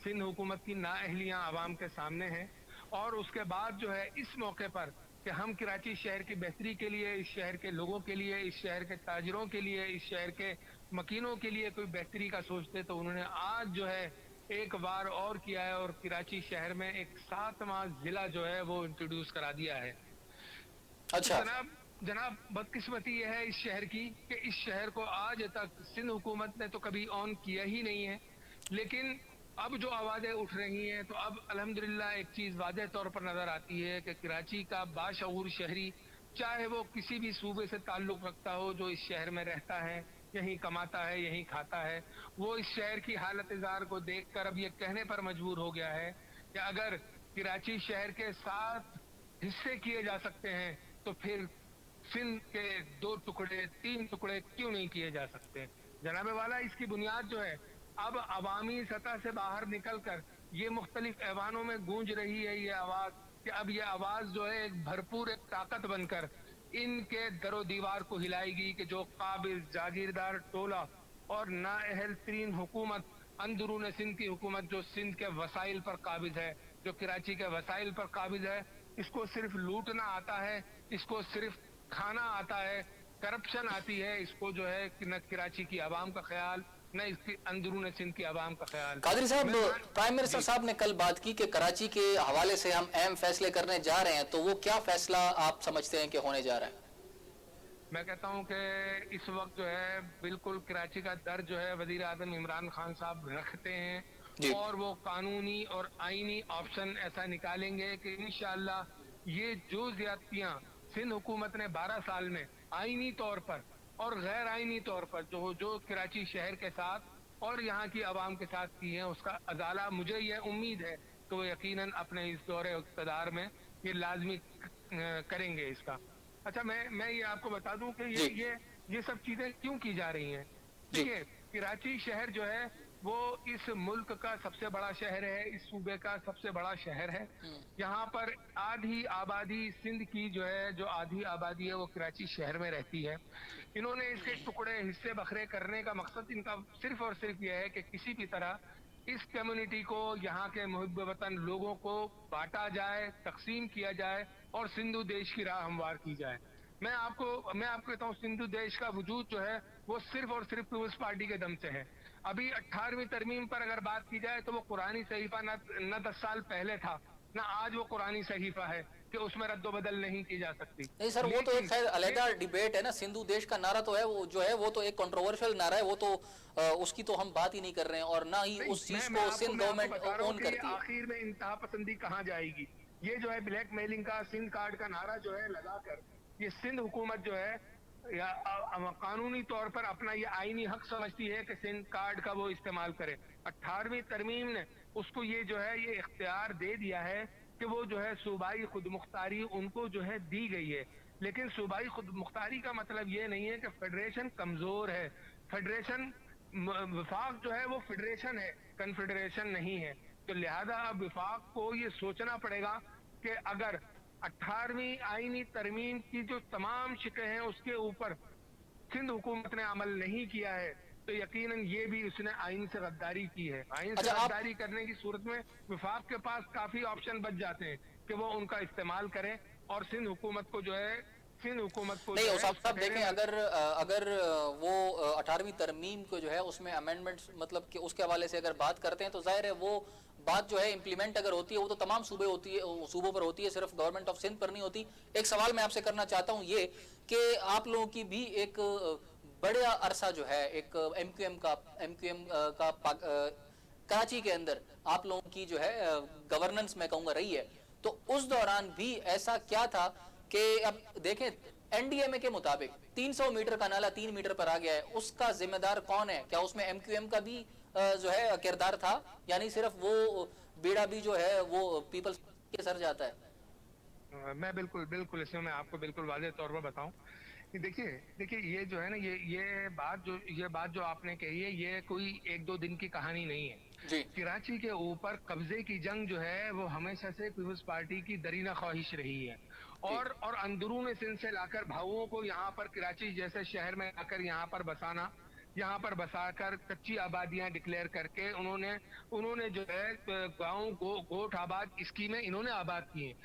سندھ حکومت کی نااہلیاں عوام کے سامنے ہیں، اور اس کے بعد جو ہے اس موقع پر کہ ہم کراچی شہر کی بہتری کے لیے، اس شہر کے لوگوں کے لیے، اس شہر کے تاجروں کے لیے، اس شہر کے مکینوں کے لیے کوئی بہتری کا سوچتے، تو انہوں نے آج جو ہے ایک بار اور کیا ہے، اور کراچی شہر میں ایک 7واں ضلع جو ہے وہ انٹروڈیوس کرا دیا ہے۔ اچھا جناب بدقسمتی یہ ہے اس شہر کی کہ اس شہر کو آج تک سندھ حکومت نے تو کبھی آن کیا ہی نہیں ہے، لیکن اب جو آوازیں اٹھ رہی ہیں تو اب الحمدللہ ایک چیز واضح طور پر نظر آتی ہے کہ کراچی کا باشعور شہری، چاہے وہ کسی بھی صوبے سے تعلق رکھتا ہو، جو اس شہر میں رہتا ہے، یہیں کماتا ہے، یہیں کھاتا ہے، وہ اس شہر کی حالت زار کو دیکھ کر اب یہ کہنے پر مجبور ہو گیا ہے کہ اگر کراچی شہر کے 7 حصے کیے جا سکتے ہیں تو پھر سندھ کے 2 ٹکڑے 3 ٹکڑے کیوں نہیں کیے جا سکتے؟ جناب والا، اس کی بنیاد جو ہے اب عوامی سطح سے باہر نکل کر یہ مختلف ایوانوں میں گونج رہی ہے یہ آواز، کہ اب یہ آواز جو ہے ایک بھرپور ایک طاقت بن کر ان کے در و دیوار کو ہلائے گی کہ جو قابض جاگیردار ٹولہ اور نااہل ترین حکومت اندرون سندھ کی حکومت جو سندھ کے وسائل پر قابض ہے، جو کراچی کے وسائل پر قابض ہے، اس کو صرف لوٹنا آتا ہے، اس کو صرف کھانا آتا ہے، کرپشن آتی ہے، اس کو جو ہے نہ کراچی کی عوام کا خیال، نہ اس کی اندرون سندھ کی عوام کا خیال۔ قادری صاحب، پرائم منسٹر صاحب نے کل بات کی کہ کراچی کے حوالے سے ہم اہم فیصلے کرنے جا رہے ہیں، تو وہ کیا فیصلہ آپ سمجھتے ہیں کہ ہونے جا رہا ہے؟ میں کہتا ہوں کہ اس وقت جو ہے بالکل کراچی کا در جو ہے وزیر اعظم عمران خان صاحب رکھتے ہیں، اور وہ قانونی اور آئینی آپشن ایسا نکالیں گے کہ انشاءاللہ یہ جو زیادتیاں سندھ حکومت نے 12 سال میں آئینی طور پر اور غیر آئینی طور پر جو کراچی شہر کے ساتھ اور یہاں کی عوام کے ساتھ کی ہیں، اس کا ازالہ مجھے یہ امید ہے کہ وہ یقیناً اپنے اس دور اقتدار میں یہ لازمی کریں گے اس کا۔ اچھا، میں یہ آپ کو بتا دوں کہ یہ سب چیزیں کیوں کی جا رہی ہیں۔ دیکھیے، کراچی شہر جو ہے وہ اس ملک کا سب سے بڑا شہر ہے، اس صوبے کا سب سے بڑا شہر ہے، یہاں پر آدھی آبادی سندھ کی جو ہے جو آدھی آبادی ہے وہ کراچی شہر میں رہتی ہے۔ انہوں نے اس کے ٹکڑے حصے بکھرے کرنے کا مقصد ان کا صرف اور صرف یہ ہے کہ کسی بھی طرح اس کمیونٹی کو، یہاں کے محب وطن لوگوں کو بانٹا جائے، تقسیم کیا جائے اور سندھو دیش کی راہ ہموار کی جائے۔ میں آپ کو کہتا ہوں سندھو دیش کا وجود جو ہے وہ صرف اور صرف پیپلز پارٹی کے دم سے ہے۔ ابھی 18ویں ترمیم پر اگر بات کی جائے تو وہ قرآنی صحیفہ نہ 10 سال پہلے تھا، نہ آج وہ قرآنی صحیفہ ہے کہ اس میں رد و بدل نہیں کی جا سکتی۔ نہیں سر، وہ تو ایک خیر علیحدہ ڈیبیٹ ہے نا، سندھو دیش کا نعرہ تو ہے، وہ جو ہے وہ تو ایک کنٹروورشل نعرہ ہے، وہ تو اس کی تو ہم بات ہی نہیں کر رہے ہیں، اور نہ ہی اس چیز کو سندھ گورنمنٹ اون کرتی ہے۔ آخر میں انتہا پسندی کہاں جائے گی؟ یہ جو ہے بلیک میلنگ کا سندھ کارڈ کا نعرہ جو ہے لگا کر یہ سندھ حکومت جو ہے یا قانونی طور پر اپنا یہ آئینی حق سمجھتی ہے کہ سندھ کارڈ کا وہ استعمال کرے۔ 18ویں ترمیم نے اس کو یہ جو ہے یہ اختیار دے دیا ہے کہ وہ جو ہے صوبائی خود مختاری ان کو جو ہے دی گئی ہے، لیکن صوبائی خود مختاری کا مطلب یہ نہیں ہے کہ فیڈریشن کمزور ہے۔ فیڈریشن وفاق جو ہے وہ فیڈریشن ہے، کنفیڈریشن نہیں ہے، تو لہذا اب وفاق کو یہ سوچنا پڑے گا کہ اگر 18वीं आईनी तरमीम की जो तमाम शिकें हैं उसके ऊपर सिंध हुकूमत ने अमल नहीं किया है, तो यकीनन ये भी उसने आइन से गद्दारी की है। आइन से गद्दारी करने की सूरत में विफाक के पास काफी ऑप्शन बच जाते हैं कि वो उनका इस्तेमाल करें और सिंध हुकूमत को जो है नहीं, उसामा साहब देखें, अगर वो 18वीं तरमीम को जो है उसमें अमेंडमेंट्स मतलब कि उसके हवाले से अगर बात करते हैं तो जाहिर है वो बात जो है इम्प्लीमेंट अगर होती है वो तो तमाम सूबों पर होती है, सिर्फ गवर्नमेंट ऑफ सिंध पर नहीं होती। एक सवाल मैं आपसे करना चाहता हूँ ये कि आप लोगों की भी एक बड़ा अरसा जो है एक एमक्यूएम का कराची के अंदर आप लोगों की जो है गवर्नेंस मैं कहूँगा रही है, तो उस दौरान भी ऐसा क्या था कि अब देखें एनडीएमए के मुताबिक 300 मीटर का नाला 3 मीटर पर आ गया है, उसका जिम्मेदार कौन है? क्या उसमें एमक्यूएम का भी जो है किरदार था, यानी सिर्फ वो बीड़ा भी जो है वो पीपल्स के सर जाता है? मैं बिल्कुल इसमें मैं आपको बिल्कुल वाज़ेह तौर पर बताऊं, देखिए ये जो है ना ये बात जो आपने कही है ये कोई 1-2 दिन की कहानी नहीं है जी। कराची के ऊपर कब्जे की जंग जो है वो हमेशा से पीपल्स पार्टी की दरीना ख्वाहिश रही है और अंदरून सिंध से लाकर भावों को यहाँ पर कराची जैसे शहर में आकर यहाँ पर बसाना, यहाँ पर बसाकर कच्ची आबादियां डिक्लेयर करके उन्होंने जो है गाँव गोठ आबाद स्कीमें इन्होंने आबाद की हैं।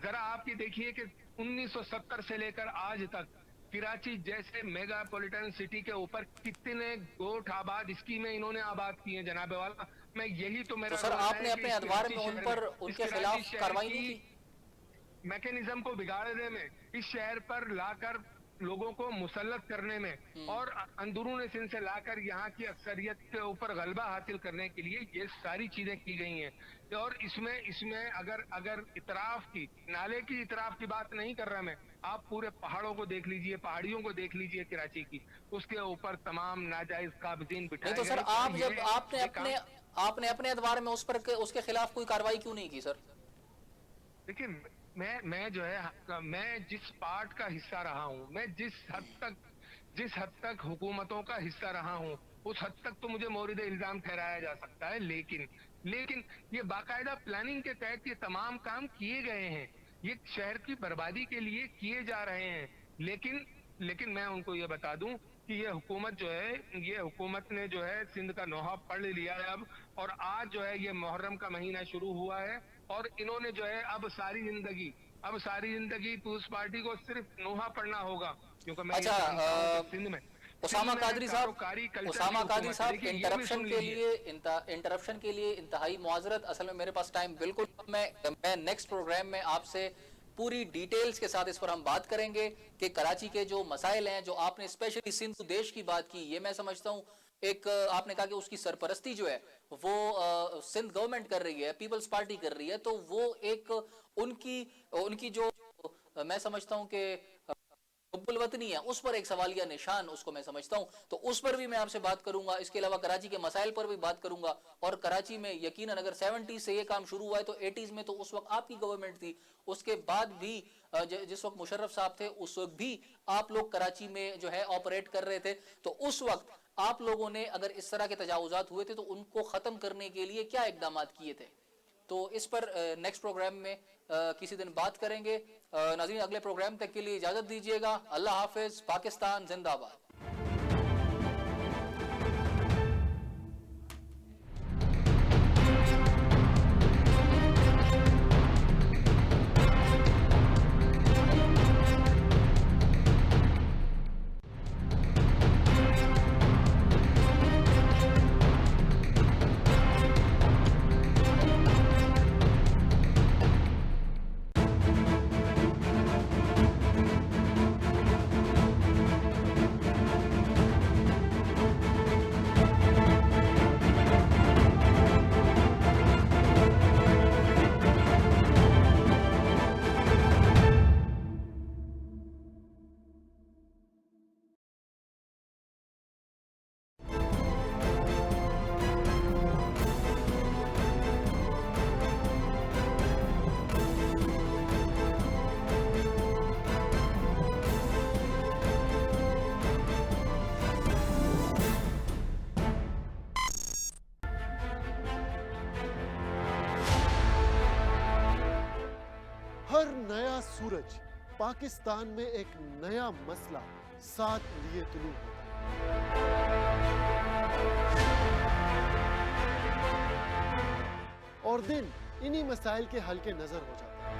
जरा आपकी देखिए कि 1970 से लेकर आज तक कराची जैसे मेगापोलिटन सिटी के ऊपर कितने गोठ आबाद स्कीमें इन्होंने आबाद की हैं जनाबे वाला। मैं यही तो मेरा तो सर आपने अपने अदवार में उन पर उनके खिलाफ कार्रवाई नहीं की? मैकेनिज्म को बिगाड़ने में, इस शहर पर लाकर लोगों को मुसल्लत करने में और अंदरून सिंध से लाकर यहाँ की अक्सरियत के ऊपर गलबा हासिल करने के लिए ये सारी चीजें की गई हैं। और इसमें अगर इतराफ की नाले की इतराफ की बात नहीं कर रहा मैं, आप पूरे पहाड़ों को देख लीजिए, पहाड़ियों को देख लीजिए कराची की, उसके ऊपर तमाम नाजायज काबिजीन बिठाए गए। तो सर आप जब आपने अपने अदवार में उसके खिलाफ कोई कार्रवाई क्यों नहीं की सर? देखिए मैं जो है मैं जिस पार्ट का हिस्सा रहा हूँ, मैं जिस हद तक हुकूमतों का हिस्सा रहा हूँ उस हद तक तो मुझे मोरिद इल्जाम ठहराया जा सकता है, लेकिन ये बाकायदा प्लानिंग के तहत ये तमाम काम किए गए हैं, ये शहर की बर्बादी के लिए किए जा रहे हैं। लेकिन मैं उनको ये बता दूं कि ये हुकूमत ने जो है सिंध का नोहा पढ़ लिया है अब, और आज जो है ये मुहर्रम का महीना शुरू हुआ है और इन्होंने जो है अब सारी जिंदगी पीपल्स पार्टी को सिर्फ नोहा पढ़ना होगा, क्योंकि मैं सिंध में उसामा कादरी साहब इंटरप्शन के लिए इंतहाई मुआजरत। असल में मेरे पास टाइम बिल्कुल, मैं नेक्स्ट प्रोग्राम में आपसे पूरी डिटेल्स के साथ इस पर हम बात करेंगे कि कराची के जो मसाइल हैं, जो आपने स्पेशली सिंध देश की बात की, ये मैं समझता हूँ एक आपने कहा कि उसकी सरपरस्ती जो है वो सिंध गवर्नमेंट कर रही है, पीपल्स पार्टी कर रही है, तो वो एक उनकी जो मैं समझता हूँ कि हुब्बुल वतनी है, उस पर एक सवालिया निशान उसको मैं समझता हूं। तो उस पर भी मैं आपसे बात करूंगा, इसके अलावा कराची के मसाइल पर भी बात करूंगा। और कराची में यकीनन अगर 70 से ये काम शुरू हुआ है तो 80s में तो उस वक्त आपकी गवर्नमेंट थी, उसके बाद भी जिस वक्त मुशर्रफ साहब थे उस वक्त भी आप लोग कराची में जो है ऑपरेट कर रहे थे, तो उस वक्त आप लोगों ने अगर इस तरह के तजावुजात हुए थे तो उनको खत्म करने के लिए क्या इकदाम किए थे? तो इस पर नेक्स्ट प्रोग्राम में किसी दिन बात करेंगे। नाज़रीन अगले प्रोग्राम तक के लिए इजाजत दीजिएगा। अल्लाह हाफिज। पाकिस्तान जिंदाबाद। नया सूरज पाकिस्तान में एक नया मसला साथ लिए तुलू होता है और दिन इन्हीं मसाइल के हल के नजर हो जाता है।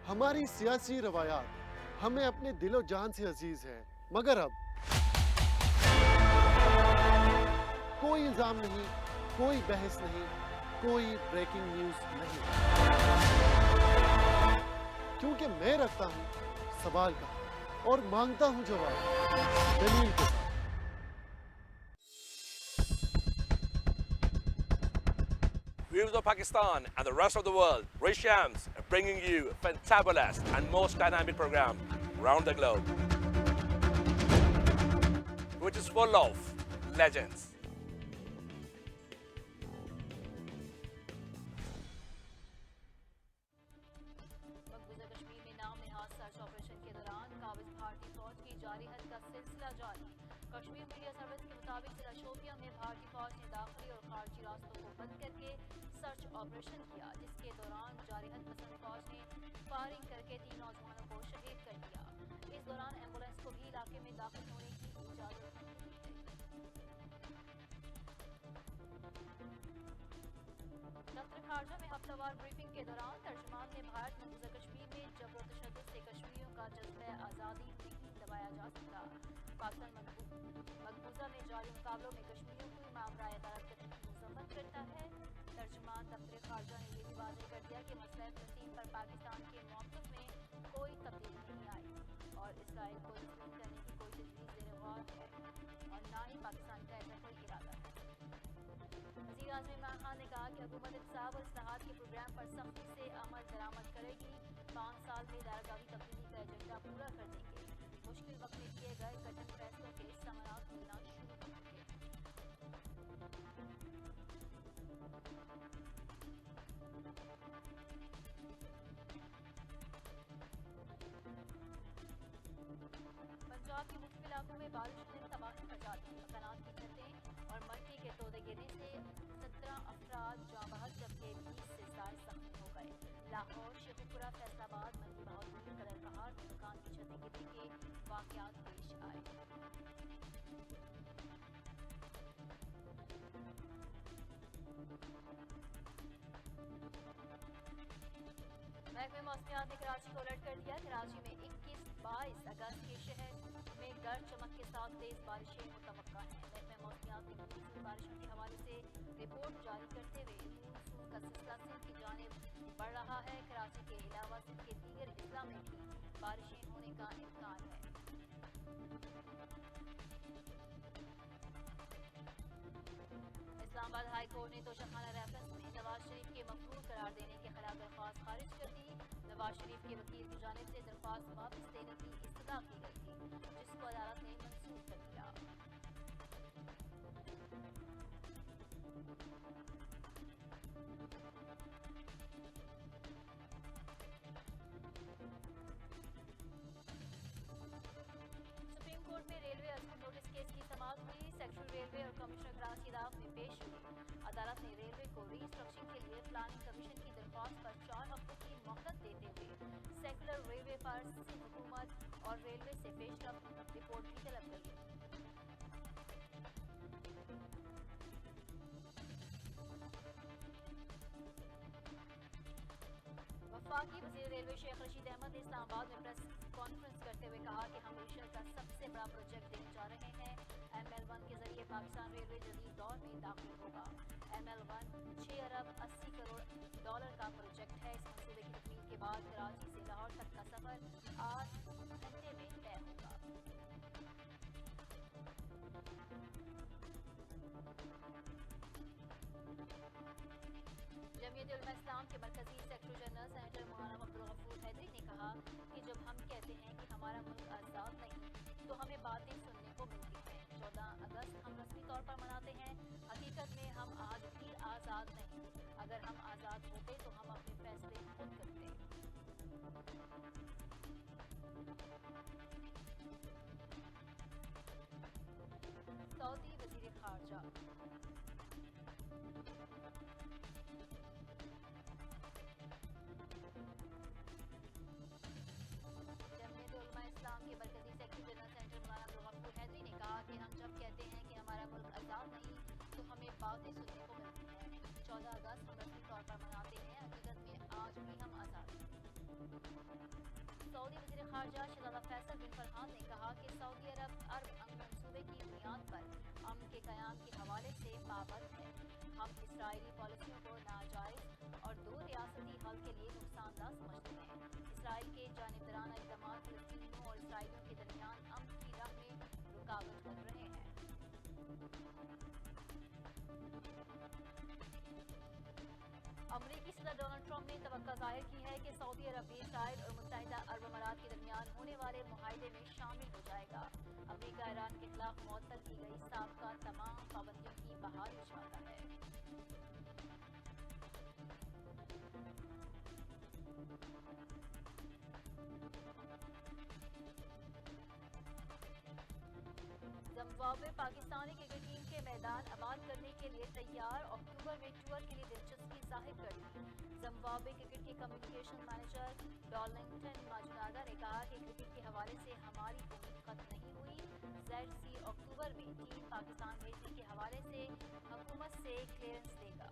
हमारी सियासी रवायात हमें अपने दिलो जान से अजीज है, मगर अब कोई इल्जाम नहीं, कोई बहस नहीं, कोई ब्रेकिंग न्यूज नहीं, क्योंकि मैं रखता हूं सवाल का और मांगता हूं जवाब दलील के साथ। Viewers of Pakistan and the rest of the world, Ray Shams are bringing you a fantabulous and most dynamic program around the globe, which is full of legends. मकबूजा Kashmir में नाम नहाज सर्च ऑपरेशन के दौरान काबिज भारतीय फौज की जारी हद का सिलसिला जारी। कश्मीर मीडिया सर्विस के मुताबिक जिला शोपियां में भारतीय फौज ने दाखिली और खारजी रास्तों को बंद करके सर्च ऑपरेशन किया, जिसके दौरान जारी हद पसंद फौज ने फायरिंग करके 3 नौजवानों को शहीद कर दिया। इस दौरान एम्बुलेंस को भी इलाके में दाखिल होने की इजाजत नहीं दी गई। दफ्तर खारजा में हफ्तावार ब्रीफिंग के दौरान तर्जुमान ने भारत मकबूजा कश्मीर में जबर तशद्दुद से कश्मीरियों का जज्बा आज़ादी नहीं दबाया जा सकता। पाकिस्तान मकबूजा में जारी मुकाबलों में कश्मीरियों को मामला अदालत का मजम्मत करता है। तर्जुमान दफ्तर खारजा ने यह भी वाज़ेह कर दिया कि मसला फ़लस्तीन पर पाकिस्तान के मौक़िफ़ में कोई तब्दीली नहीं आई और इसराइल को तस्लीम करने की कोई तजवीज़ ज़ेर गौर है और ना ही पाकिस्तान का ऐसा कोई इरादा है। वज़ीर आज़म इमरान खान ने कहा कि हुकूमत इंतख़ाब और इस्लाहात के प्रोग्राम पर सख्ती से अमल दरामद करेगी। 5 साल में दायरगावी तब्दीली का एजेंडा पूरा कर देंगे। मुश्किल वक्त में किए गए कठिन फैसलों के समारात मिलना शुरू करेंगे। पंजाब के मुख्य इलाकों में बारिश ने तबाही मचा दी। मकानात की छतें और मट्टी के तोदे गिरने से 17 अफराद जाँ बहक जबकि 20 से ज्यादा जख्मी हो गए। लाहौर, शेखुपुरा, फैसलाबाद, मंडी बहादुर, कदर पहाड़ में मकान की छतें गिरने के वाक़यात पेश आए। महकमे मौसमियात ने कराची को अलर्ट कर दिया। कराची में 21-22 अगस्त के शहर में गरज चमक के साथ तेज बारिशें मुतवक्का हैं। महकमे मौसमियात ने मूसलाधार बारिशों के हवाले से रिपोर्ट जारी करते हुए मानसून का सिलसिला सिंध की जानिब बढ़ रहा है। कराची के अलावा सिंध के दीगर अजला में भी बारिशें होने का इम्कान है। इस्लामाबाद हाई कोर्ट ने तोशाखाना रेफरेंस में नवाज शरीफ के मफरूर करार देने के खिलाफ दरख्वास्त खारिज कर दी। नवाज शरीफ के वकील की जानिब से दरख्वास्त वापस लेने की इस्तदा की गई थी, जिसको अदालत ने मंसूख कर दिया। सुप्रीम कोर्ट में रेलवे अर्जुन नोटिस केस की समाअत हुई। सेक्रेटरी रेलवे और कमिश्नर क्रास इदाफ में पेश हुई। अदालत ने रेलवे को रीस्ट्रक्चरिंग के लिए प्लानिंग कमीशन की दरख्वास्त पर 4 हफ्तों की मोहलत देते हुए सेकुलर रेलवे पर सिंध हुकूमत और रेलवे से पेशरफ्त रिपोर्ट भी तलब कर ली। वफाकी वज़ीर रेलवे शेख रशीद अहमद ने इस्लामाबाद में प्रेस कॉन्फ्रेंस करते हुए कहा कि हम एशिया का सबसे बड़ा प्रोजेक्ट देने जा रहे हैं। ML1 के जरिए पाकिस्तान रेलवे जदीद दौर में दाखिल होगा। ML1 6 अरब 80 करोड़ डॉलर का प्रोजेक्ट है। इस मंसूबे की तकमील के बाद कराची से लाहौर तक का सफर 8 घंटे में तय होगा। जमीयत उलमा इस्लाम के मरकजी सेक्रेटरी जनरल सेनेटर मुहर्रम अब्दुल गफूर हैदरी ने कहा कि जब हम कहते हैं कि हमारा मुल्क आज़ाद नहीं, तो हमें बातें सुनने को मिलती हैं। 14 अगस्त हम रस्मी तौर पर मनाते हैं, हकीकत में हम आज भी आज़ाद नहीं। अगर हम आज़ाद होते तो हम अपने फैसले खुद करते। सऊदी वज़ीर खारजा اسلام کے مرکزی سیکرٹری جنرل سینٹر مولانا عبدالغفور حیدری نے کہا کہ ہم جب کہتے ہیں کہ ہمارا ملک آزاد نہیں تو ہمیں باتیں سننے کو ملتی ہیں. 14 اگست ہم رسمی طور پر مناتے ہیں, حقیقت میں آج بھی ہم آزاد ہیں. سعودی وزیر خارجہ شہزادہ فیصل بن فرحان نے کہا کہ سعودی عرب امن منصوبے کی بنیاد پر امن کے قیام کے حوالے سے پابند ہے. ہم اسرائیلی پالیسیوں کو ناجائز اور دو ریاستی حل کے لیے نقصان دہ سمجھتے ہیں. اسرائیل کے جانبدارانہ اقدامات فلسطینیوں اور اسرائیلیوں کے درمیان امن کی راہ میں رکاوٹ بن رہے ہیں. امریکی صدر ڈونلڈ ٹرمپ نے توقع ظاہر کی ہے کہ سعودی عرب بھی اسرائیل اور متحدہ عرب امارات کے درمیان ہونے والے معاہدے میں شامل ہو جائے گا. امریکہ ایران کے خلاف معطل کی گئی سابقہ تمام پابندیوں کی بحالی چاہتا ہے. زمبابوے پاکستانی کرکٹ ٹیم کے میدان آباد کرنے کے لیے تیار, اکتوبر میں ٹور کے لیے دلچسپی ظاہر کر دی. زمبابوے کرکٹ کے کمیونیکیشن مینیجر ڈارلنگٹن ماجناگا نے کہا کہ کرکٹ کے حوالے سے ہماری امید ختم نہیں ہوئی. ZC اکتوبر میں ٹیم پاکستان بھیجنے کے حوالے سے حکومت سے کلیئرنس دے گا.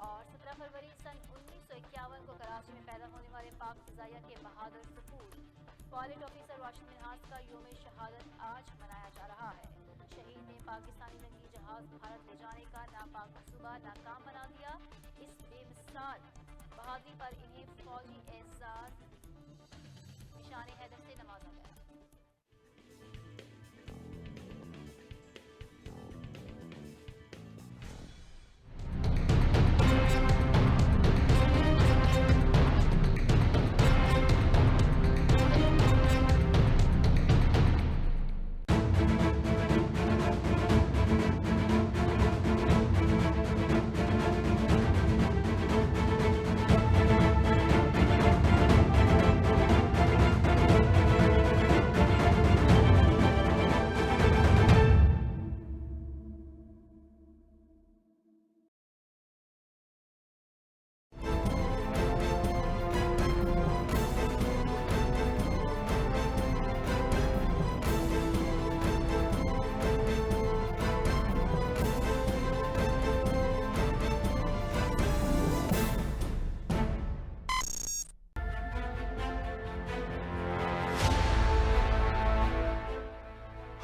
اور 17 فروری سن 1951 کو کراچی میں پیدا ہونے والے پاک فضائیہ کے بہادر سپور پائلٹ آفیسر راشد منہاس کا یوم شہادت آج منایا جا رہا ہے. شہید نے پاکستانی جنگی جہاز بھارت لے جانے کا ناپاک منصوبہ ناکام بنا دیا. اس بے مثال بہادری پر انہیں فوجی اعزاز نشان حیدر سے نوازا گیا.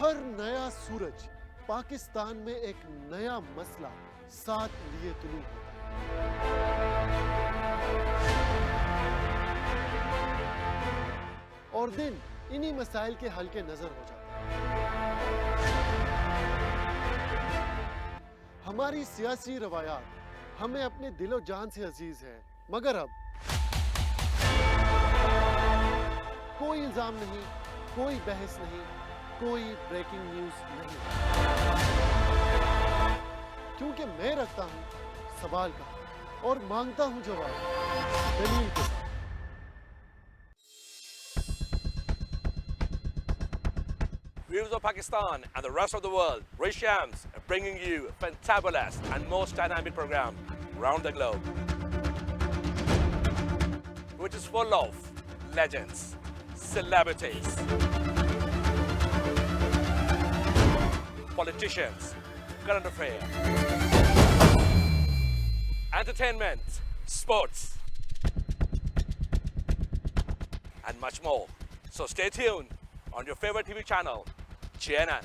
ہر نیا سورج پاکستان میں ایک نیا مسئلہ ساتھ لیے طلوع ہوتا ہے اور دن انہی مسائل کے حل کے نظر ہو جاتا ہے. ہماری سیاسی روایات ہمیں اپنے دل و جان سے عزیز ہے, مگر اب کوئی الزام نہیں, کوئی بحث نہیں, کوئی بریکنگ نیوز نہیں, کیونکہ میں رکھتا ہوں سوال کا اور مانگتا ہوں جواب دلیل کے ساتھ. Viewers of Pakistan and the rest of the world, Ray Shams are bringing you a fantabulous and most dynamic program around the globe, which is full of legends, celebrities, politicians, current affairs, entertainment, sports, and much more. So stay tuned on your favorite TV channel, GNN.